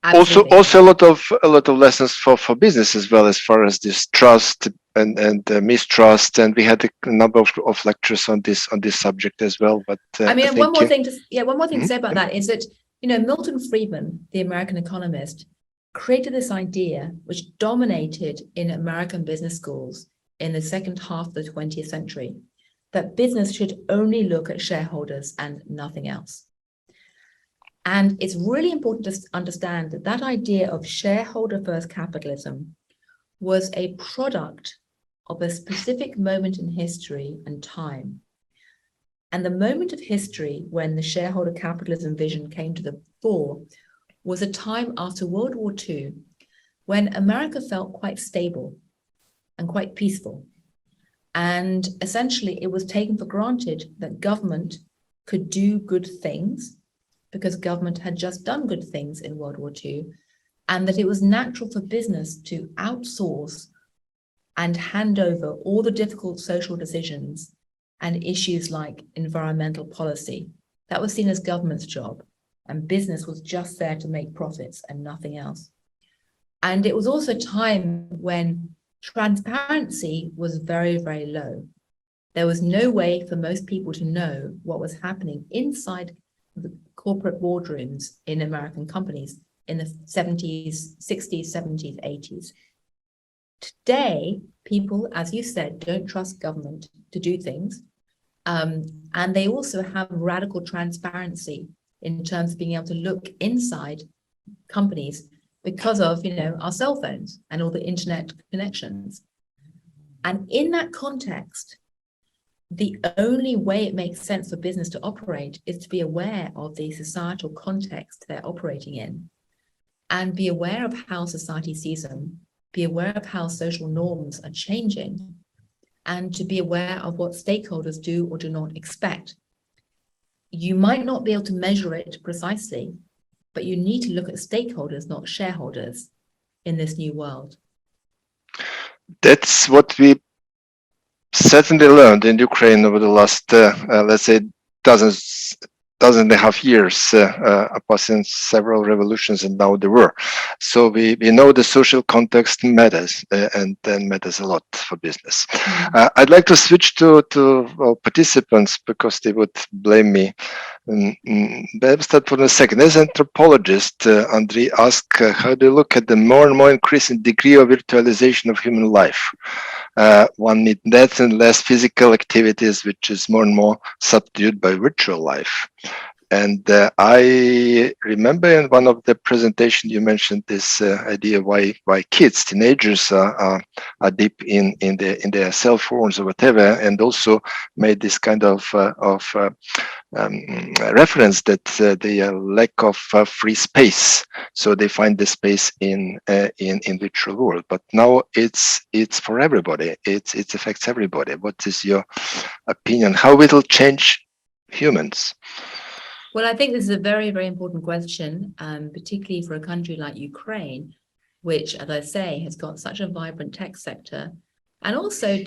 Absolutely. Also a lot of lessons for business as well, as far as this trust and mistrust. And we had a number of lectures on this subject as well. But one more thing to say about that is that Milton Friedman, the American economist, created this idea which dominated in American business schools in the second half of the 20th century, that business should only look at shareholders and nothing else. And it's really important to understand that that idea of shareholder-first capitalism was a product of a specific moment in history and time. And the moment of history when the shareholder capitalism vision came to the fore was a time after World War II, when America felt quite stable and quite peaceful. And essentially, it was taken for granted that government could do good things, because government had just done good things in World War II, and that it was natural for business to outsource and hand over all the difficult social decisions and issues like environmental policy. That was seen as government's job, and business was just there to make profits and nothing else. And it was also a time when transparency was very, very low. There was no way for most people to know what was happening inside the corporate boardrooms in American companies in the 70s, 60s, 70s, 80s. Today, people, as you said, don't trust government to do things. And they also have radical transparency in terms of being able to look inside companies because of, our cell phones and all the internet connections. And in that context, the only way it makes sense for business to operate is to be aware of the societal context they're operating in, and be aware of how society sees them, be aware of how social norms are changing, and to be aware of what stakeholders do or do not expect. You might not be able to measure it precisely, but you need to look at stakeholders, not shareholders, in this new world. That's what we certainly learned in Ukraine over the last, let's say, dozen and a half years, passing several revolutions and now the war. So we know the social context matters, and then matters a lot for business. I'd like to switch to participants because they would blame me. Let's start for a second. As an anthropologist, Andrei asked, how do you look at the more and more increasing degree of virtualization of human life? One needs less and less physical activities, which is more and more subdued by virtual life. And I remember in one of the presentations you mentioned this idea why kids, teenagers are deep in their cell phones or whatever, and also made this kind of reference that the lack of free space, so they find the space in virtual world. But now it's for everybody. It affects everybody. What is your opinion? How it will change humans? Well, I think this is a very, very important question, particularly for a country like Ukraine, which, as I say, has got such a vibrant tech sector, and also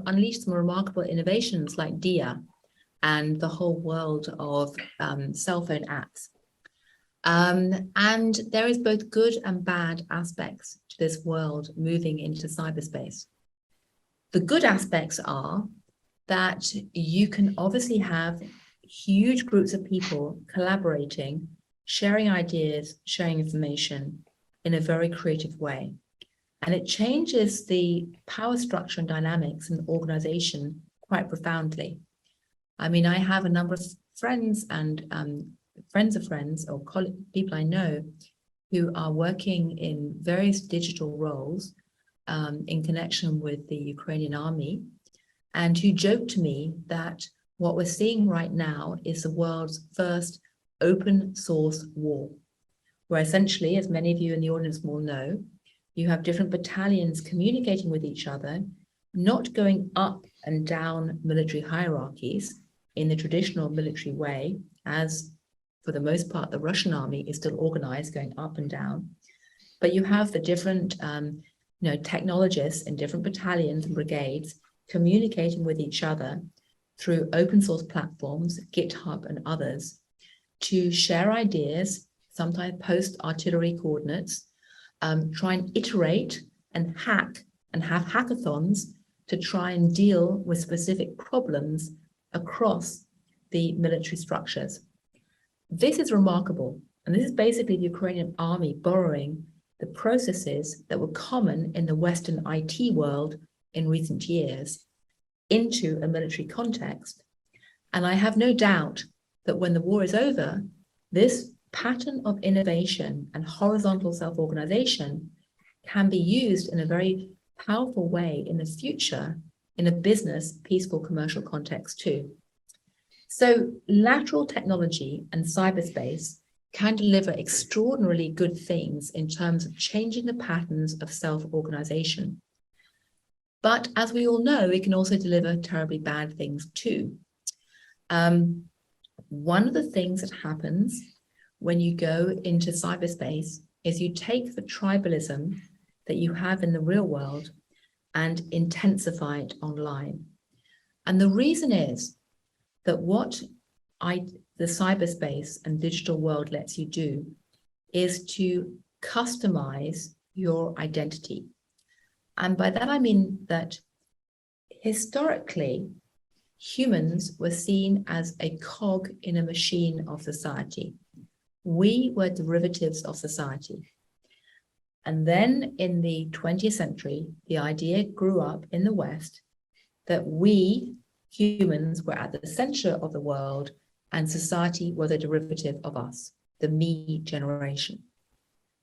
unleashed some remarkable innovations like DIA and the whole world of cell phone apps. And there is both good and bad aspects to this world moving into cyberspace. The good aspects are that you can obviously have huge groups of people collaborating, sharing ideas, sharing information in a very creative way. And it changes the power structure and dynamics in the organization quite profoundly. I mean, I have a number of friends and friends of friends or people I know who are working in various digital roles in connection with the Ukrainian army, and who joke to me that what we're seeing right now is the world's first open source war, where essentially, as many of you in the audience will know, you have different battalions communicating with each other, not going up and down military hierarchies in the traditional military way, as for the most part, the Russian army is still organized going up and down. But you have the different technologists in different battalions and brigades communicating with each other through open source platforms, GitHub and others, to share ideas, sometimes post artillery coordinates, try and iterate and hack and have hackathons to try and deal with specific problems across the military structures. This is remarkable. And this is basically the Ukrainian army borrowing the processes that were common in the Western IT world in recent years into a military context. And I have no doubt that when the war is over, this pattern of innovation and horizontal self-organization can be used in a very powerful way in the future in a business, peaceful commercial context too. So lateral technology and cyberspace can deliver extraordinarily good things in terms of changing the patterns of self-organization. But as we all know, it can also deliver terribly bad things too. One of the things that happens when you go into cyberspace is you take the tribalism that you have in the real world and intensify it online. And the reason is that what the cyberspace and digital world lets you do is to customize your identity. And by that, I mean that historically, humans were seen as a cog in a machine of society. We were derivatives of society. And then in the 20th century, the idea grew up in the West that we, humans, were at the center of the world and society was a derivative of us, the me generation.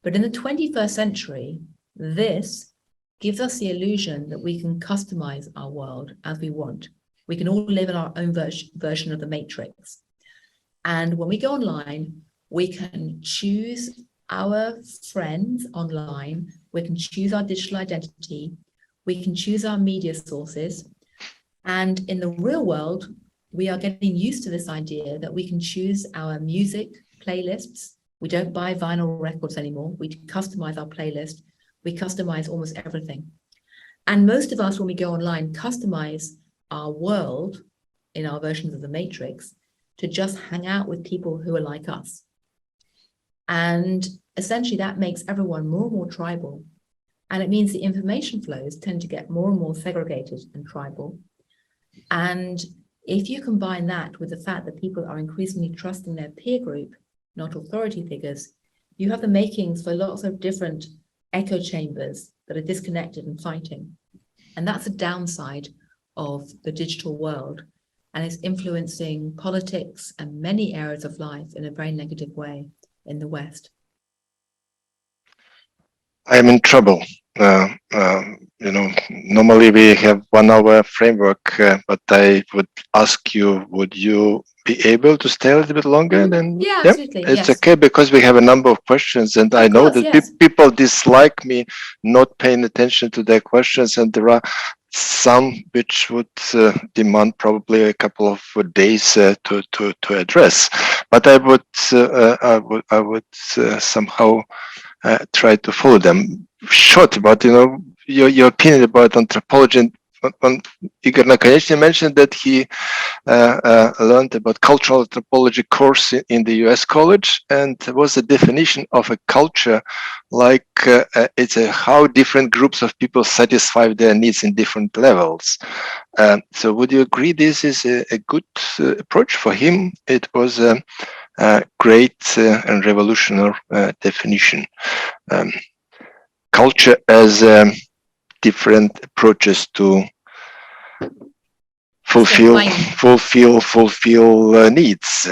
But in the 21st century, this gives us the illusion that we can customize our world as we want. We can all live in our own version of the matrix. And when we go online, we can choose our friends online, we can choose our digital identity, we can choose our media sources. And in the real world, we are getting used to this idea that we can choose our music playlists. We don't buy vinyl records anymore. We customize our playlist. We customize almost everything. And most of us, when we go online, customize our world in our versions of the Matrix to just hang out with people who are like us. And essentially that makes everyone more and more tribal. And it means the information flows tend to get more and more segregated and tribal. And if you combine that with the fact that people are increasingly trusting their peer group, not authority figures, you have the makings for lots of different echo chambers that are disconnected and fighting. And that's a downside of the digital world, and it's influencing politics and many areas of life in a very negative way in the West. I am in trouble. Normally we have 1 hour framework, but I would ask you, would you be able to stay a little bit longer? Then yeah, absolutely. It's yes. okay, because we have a number of questions, and I know that yes. people dislike me not paying attention to their questions, and there are some which would demand probably a couple of days to address. But I would somehow try to follow them. Short about your opinion about anthropology. And Igor Nakonieczny mentioned that he learned about cultural anthropology course in the US college, and there was a definition of a culture like it's how different groups of people satisfy their needs in different levels. So would you agree this is a good approach? For him, it was a great and revolutionary definition. Culture as different approaches to fulfill needs,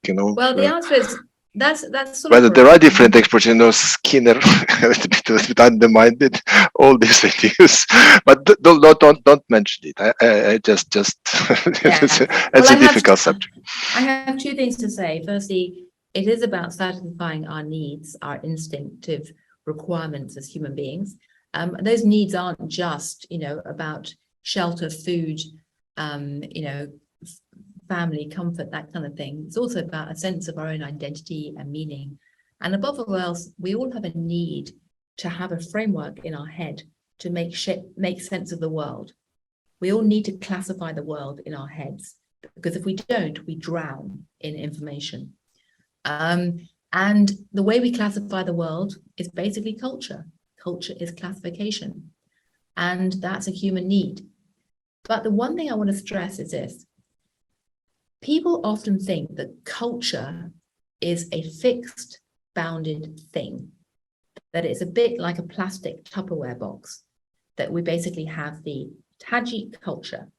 Well, the answer is that's sort whether of there are different experts. Skinner a little bit undermined it, all these ideas, but don't mention it. I just it's a difficult subject. I have 2 things to say. Firstly, it is about satisfying our needs, our instinctive requirements as human beings. Those needs aren't just about shelter, food, family, comfort, that kind of thing. It's also about a sense of our own identity and meaning. And above all else, we all have a need to have a framework in our head to make sense of the world. We all need to classify the world in our heads, because if we don't, we drown in information. And the way we classify the world is basically culture. Culture is classification, and that's a human need. But the one thing I want to stress is this. People often think that culture is a fixed, bounded thing, that it's a bit like a plastic Tupperware box, that we basically have the Tajik culture,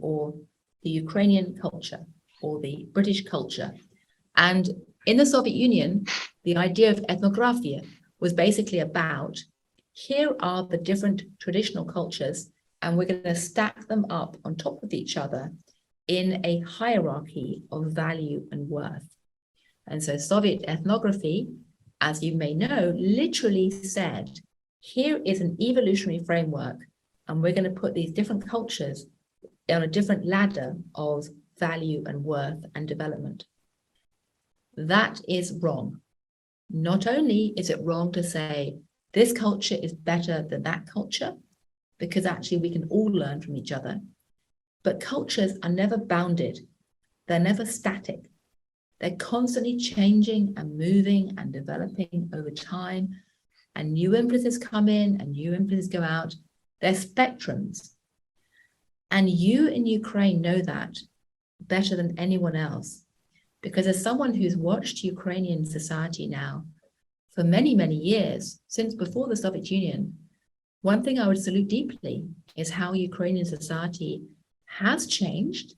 or the Ukrainian culture, or the British culture. And in the Soviet Union, the idea of ethnographia was basically about, here are the different traditional cultures, and we're going to stack them up on top of each other in a hierarchy of value and worth. And so Soviet ethnography, as you may know, literally said, here is an evolutionary framework, and we're going to put these different cultures on a different ladder of value and worth and development. That is wrong. Not only is it wrong to say this culture is better than that culture, because actually we can all learn from each other, but cultures are never bounded. They're never static. They're constantly changing and moving and developing over time, and new influences come in and new influences go out. They're spectrums. And you in Ukraine know that better than anyone else, because as someone who's watched Ukrainian society now for many, many years, since before the Soviet Union, one thing I would salute deeply is how Ukrainian society has changed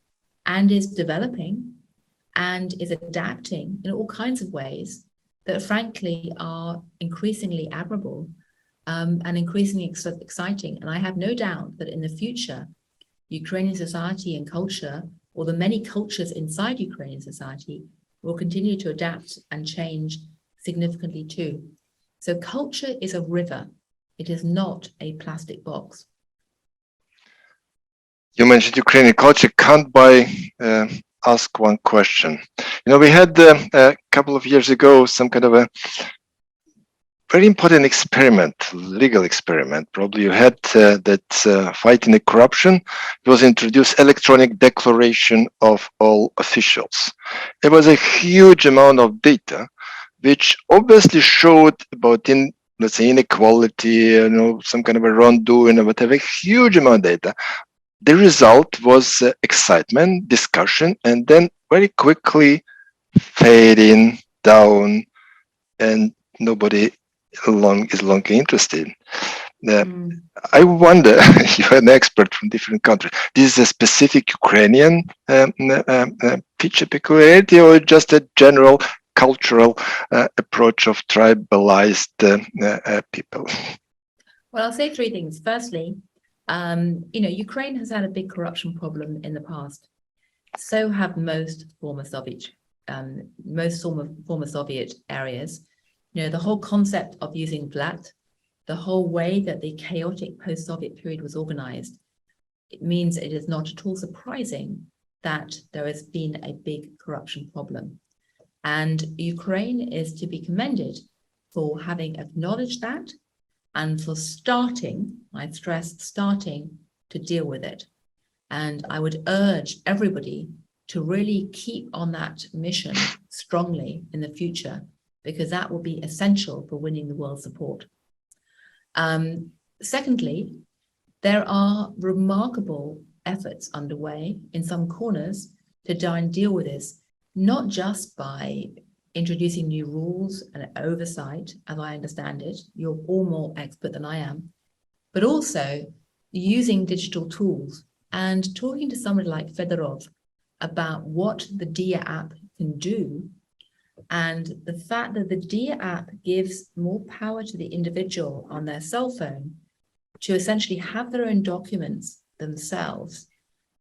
and is developing and is adapting in all kinds of ways that frankly are increasingly admirable and increasingly exciting. And I have no doubt that in the future, Ukrainian society and culture, or the many cultures inside Ukrainian society, will continue to adapt and change significantly too. So culture is a river. It is not a plastic box. You mentioned Ukrainian culture. Can't ask one question? We had a couple of years ago some kind of a very important experiment, legal experiment. Probably you had that fighting the corruption. It was introduced electronic declaration of all officials. It was a huge amount of data, which obviously showed about let's say inequality, some kind of a wrongdoing or whatever. Huge amount of data. The result was excitement, discussion, and then very quickly fading down, and nobody is longer interested. I wonder, you're an expert from different countries. This is a specific Ukrainian feature, peculiarity, or just a general cultural approach of tribalized people? Well, I'll say three things. Firstly, Ukraine has had a big corruption problem in the past. So have most former Soviet areas. The whole concept of using VLAT, the whole way that the chaotic post-Soviet period was organized, it means it is not at all surprising that there has been a big corruption problem. And Ukraine is to be commended for having acknowledged that and for starting, I stress, starting to deal with it. And I would urge everybody to really keep on that mission strongly in the future, because that will be essential for winning the world's support. Secondly, there are remarkable efforts underway in some corners to try and deal with this, not just by introducing new rules and oversight, as I understand it, you're all more expert than I am, but also using digital tools and talking to somebody like Fedorov about what the DIA app can do, and the fact that the DIA app gives more power to the individual on their cell phone to essentially have their own documents themselves,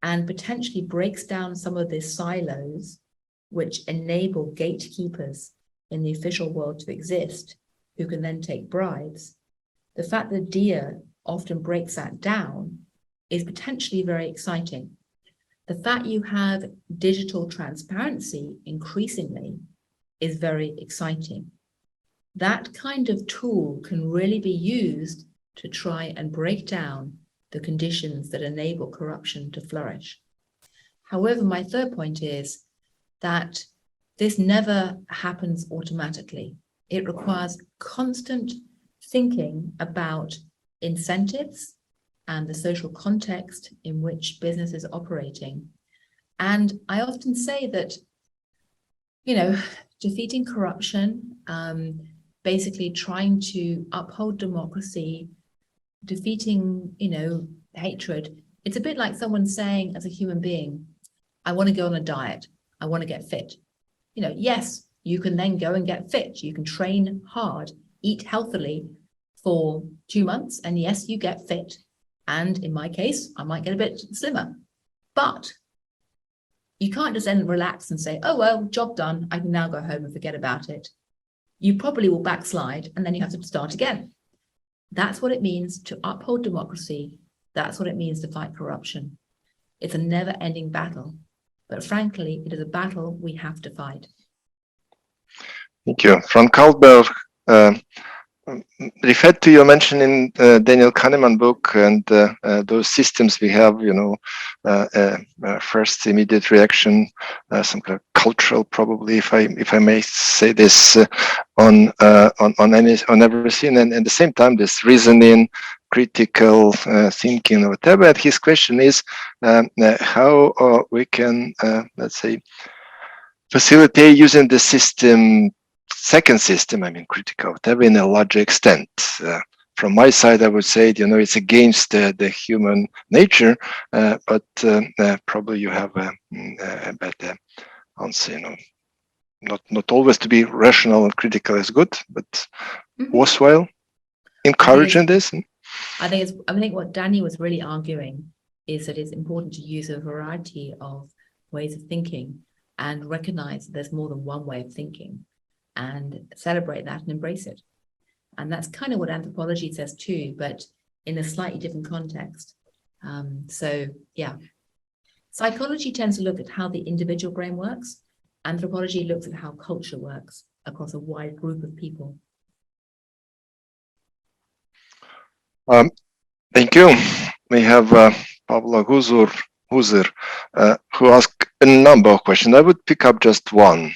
and potentially breaks down some of the silos which enable gatekeepers in the official world to exist, who can then take bribes. The fact that DIA often breaks that down is potentially very exciting. The fact you have digital transparency increasingly is very exciting. That kind of tool can really be used to try and break down the conditions that enable corruption to flourish. However, my third point is that this never happens automatically. It requires constant thinking about incentives and the social context in which business is operating. And I often say that, defeating corruption, basically trying to uphold democracy, defeating, hatred, it's a bit like someone saying as a human being, I want to go on a diet, I want to get fit. Yes, you can then go and get fit. You can train hard, eat healthily for 2 months, and yes, you get fit. And in my case, I might get a bit slimmer. But you can't just then relax and say, oh, well, job done, I can now go home and forget about it. You probably will backslide, and then you have to start again. That's what it means to uphold democracy. That's what it means to fight corruption. It's a never-ending battle. But frankly, it is a battle we have to fight. Thank you. Frank Kalberg referred to your mention in Daniel Kahneman book, and those systems we have, first immediate reaction, some kind of cultural, probably, if I may say this, on everything, and at the same time, this reasoning, critical thinking, or whatever. And his question is how we can, let's say, facilitate using the system. Second system, critical, whatever, in a larger extent. From my side, I would say, it's against the human nature, but probably you have a better answer. Not always to be rational and critical is good, but worthwhile encouraging this. I think what Danny was really arguing is that it's important to use a variety of ways of thinking and recognize that there's more than one way of thinking, and celebrate that and embrace it. And that's kind of what anthropology says too, but in a slightly different context. Psychology tends to look at how the individual brain works. Anthropology looks at how culture works across a wide group of people. Thank you. We have Pablo Huzer, who asked a number of questions. I would pick up just one.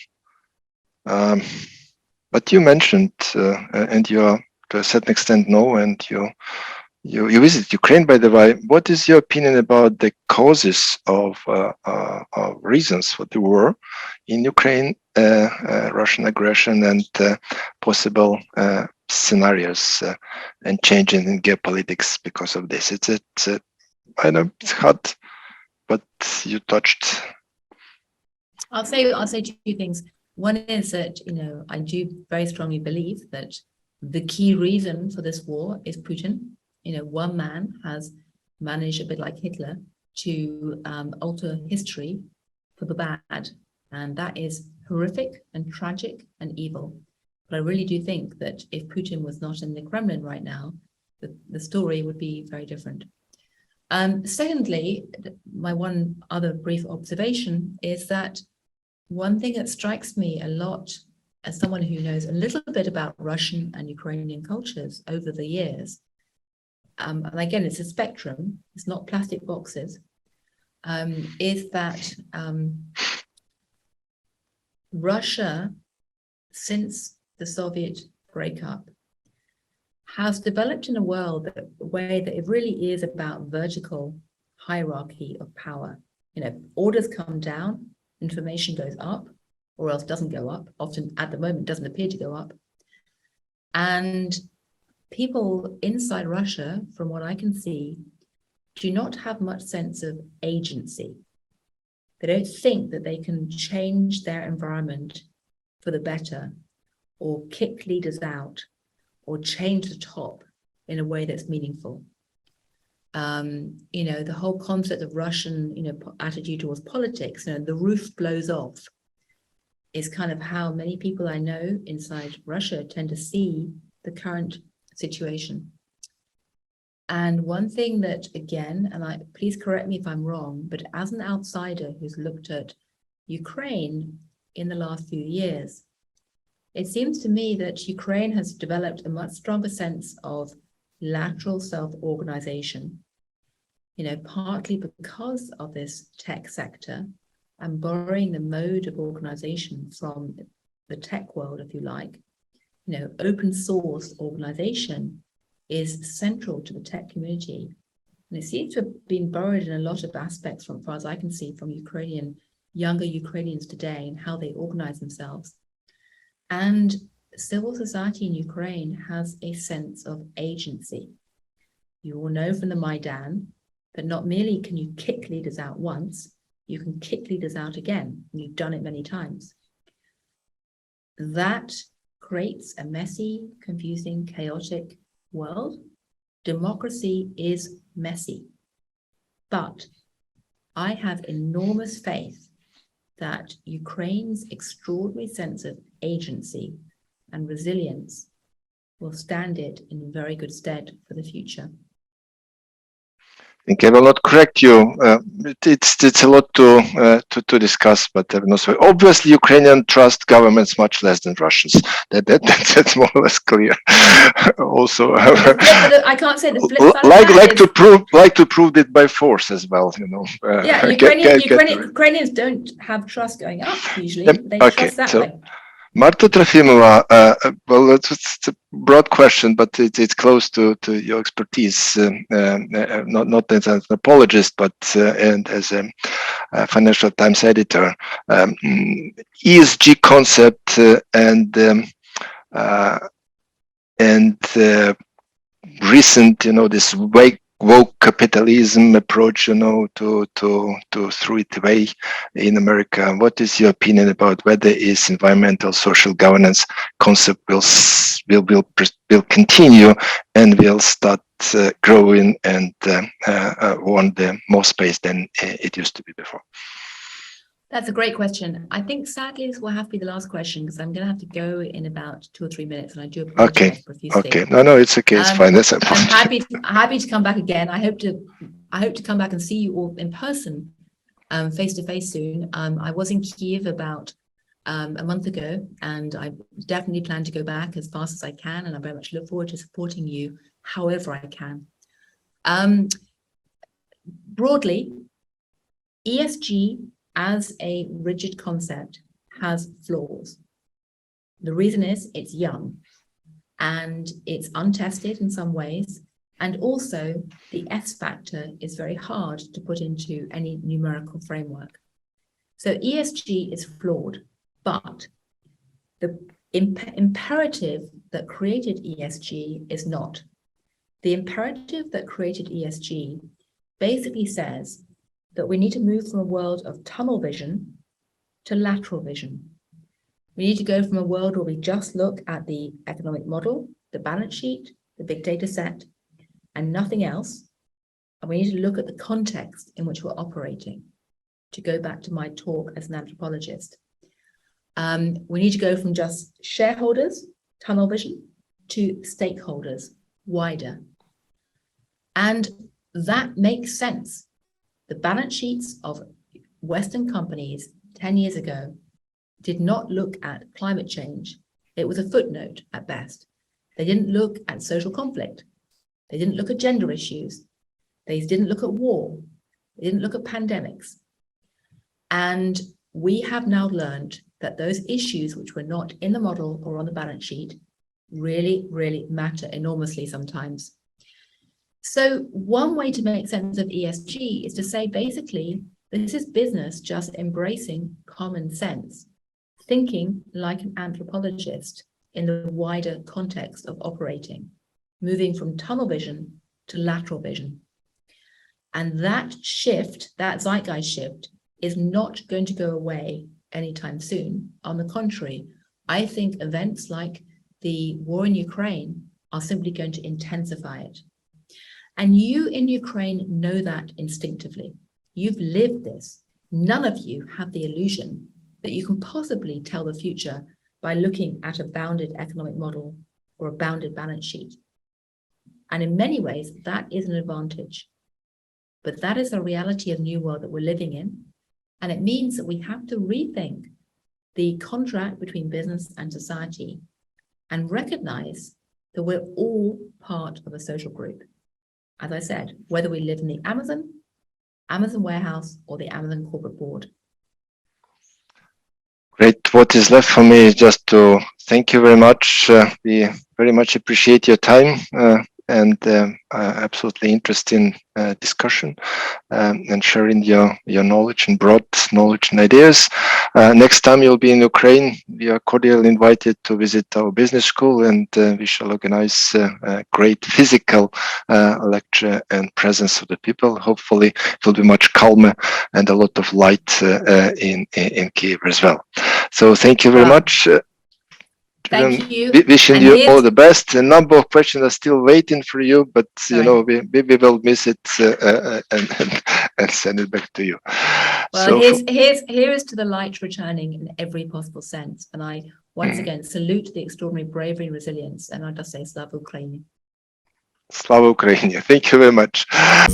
But you mentioned, and you are to a certain extent know, and you visit Ukraine, by the way. What is your opinion about the causes of reasons for the war in Ukraine, Russian aggression, and possible scenarios and changes in geopolitics because of this? I know it's hard, but you touched. I'll say two things. One is that, I do very strongly believe that the key reason for this war is Putin. One man has managed, a bit like Hitler, to alter history for the bad. And that is horrific and tragic and evil. But I really do think that if Putin was not in the Kremlin right now, the story would be very different. Secondly, my one other brief observation is that one thing that strikes me a lot as someone who knows a little bit about Russian and Ukrainian cultures over the years, and again, it's a spectrum, it's not plastic boxes, is that Russia, since the Soviet breakup, has developed in a way that it really is about vertical hierarchy of power. Orders come down, information goes up, or else doesn't go up. Often at the moment doesn't appear to go up. And people inside Russia, from what I can see, do not have much sense of agency. They don't think that they can change their environment for the better, or kick leaders out, or change the top in a way that's meaningful. The whole concept of Russian, attitude towards politics, the roof blows off, is kind of how many people I know inside Russia tend to see the current situation. And one thing that, again, and please correct me if I'm wrong, but as an outsider who's looked at Ukraine in the last few years, it seems to me that Ukraine has developed a much stronger sense of lateral self-organization, partly because of this tech sector and borrowing the mode of organization from the tech world, if you like. Open source organization is central to the tech community. And it seems to have been borrowed in a lot of aspects, from, as far as I can see, from younger Ukrainians today and how they organize themselves. And civil society in Ukraine has a sense of agency. You all know from the Maidan that not merely can you kick leaders out once, you can kick leaders out again, and you've done it many times. That creates a messy, confusing, chaotic world. Democracy is messy. But I have enormous faith that Ukraine's extraordinary sense of agency and resilience will stand it in very good stead for the future. I think I will not correct you. It's a lot to discuss, but obviously Ukrainian trust governments much less than Russians. That's more or less clear. Also, I can't say the flip side. Like to prove it by force as well. Ukrainians don't have trust going up usually. They trust that way. Marta Trofimova, well, it's a broad question, but it's close to your expertise, not as an anthropologist, but and as a Financial Times editor. ESG concept and recent, this woke capitalism approach, to throw it away in America. What is your opinion about whether is environmental social governance concept will continue and will start growing and want more space than it used to be before? That's a great question. I think sadly this will have to be the last question because I'm going to have to go in about 2 or 3 minutes, and I do apologize profusely. Okay. No, it's okay. It's fine. That's I'm happy to come back again. I hope to come back and see you all in person, face to face soon. I was in Kyiv about a month ago, and I definitely plan to go back as fast as I can, and I very much look forward to supporting you however I can. Broadly, ESG as a rigid concept has flaws. The reason is it's young and it's untested in some ways. And also the S factor is very hard to put into any numerical framework. So ESG is flawed, but the imperative that created ESG is not. The imperative that created ESG basically says that we need to move from a world of tunnel vision to lateral vision. We need to go from a world where we just look at the economic model, the balance sheet, the big data set, and nothing else. And we need to look at the context in which we're operating, to go back to my talk as an anthropologist. We need to go from just shareholders, tunnel vision, to stakeholders, wider. And that makes sense. The balance sheets of Western companies 10 years ago did not look at climate change. It was a footnote at best. They didn't look at social conflict. They didn't look at gender issues. They didn't look at war. They didn't look at pandemics. And we have now learned that those issues which were not in the model or on the balance sheet really, really matter enormously sometimes. So one way to make sense of ESG is to say, basically, this is business just embracing common sense, thinking like an anthropologist in the wider context of operating, moving from tunnel vision to lateral vision. And that shift, that zeitgeist shift, is not going to go away anytime soon. On the contrary, I think events like the war in Ukraine are simply going to intensify it. And you in Ukraine know that instinctively. You've lived this. None of you have the illusion that you can possibly tell the future by looking at a bounded economic model or a bounded balance sheet. And in many ways, that is an advantage. But that is the reality of the new world that we're living in. And it means that we have to rethink the contract between business and society and recognize that we're all part of a social group. As I said, whether we live in the Amazon warehouse, or the Amazon corporate board. Great. What is left for me is just to thank you very much. We very much appreciate your time and absolutely interesting discussion and sharing your knowledge and broad knowledge and ideas. Next time you'll be in Ukraine, you are cordially invited to visit our business school, and we shall organize a great physical lecture and presence of the people. Hopefully it will be much calmer and a lot of light in Kyiv as well. So thank you very much. Thank you. Wishing you all the best. A number of questions are still waiting for you, but you know, we will miss it and send it back to you. Well, here is to the light returning in every possible sense. And I once again salute the extraordinary bravery and resilience. And I just say Slava Ukraini. Slava Ukraini. Thank you very much.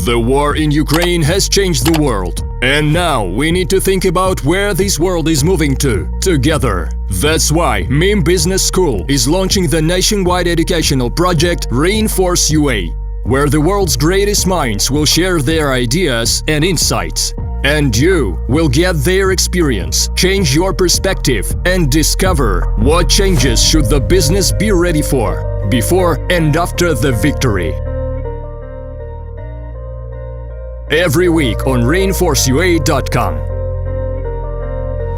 The war in Ukraine has changed the world. And now we need to think about where this world is moving to, together. That's why MIM Business School is launching the nationwide educational project Reinforce UA, where the world's greatest minds will share their ideas and insights. And you will get their experience, change your perspective, and discover what changes should the business be ready for, before and after the victory. Every week on reinforceua.com.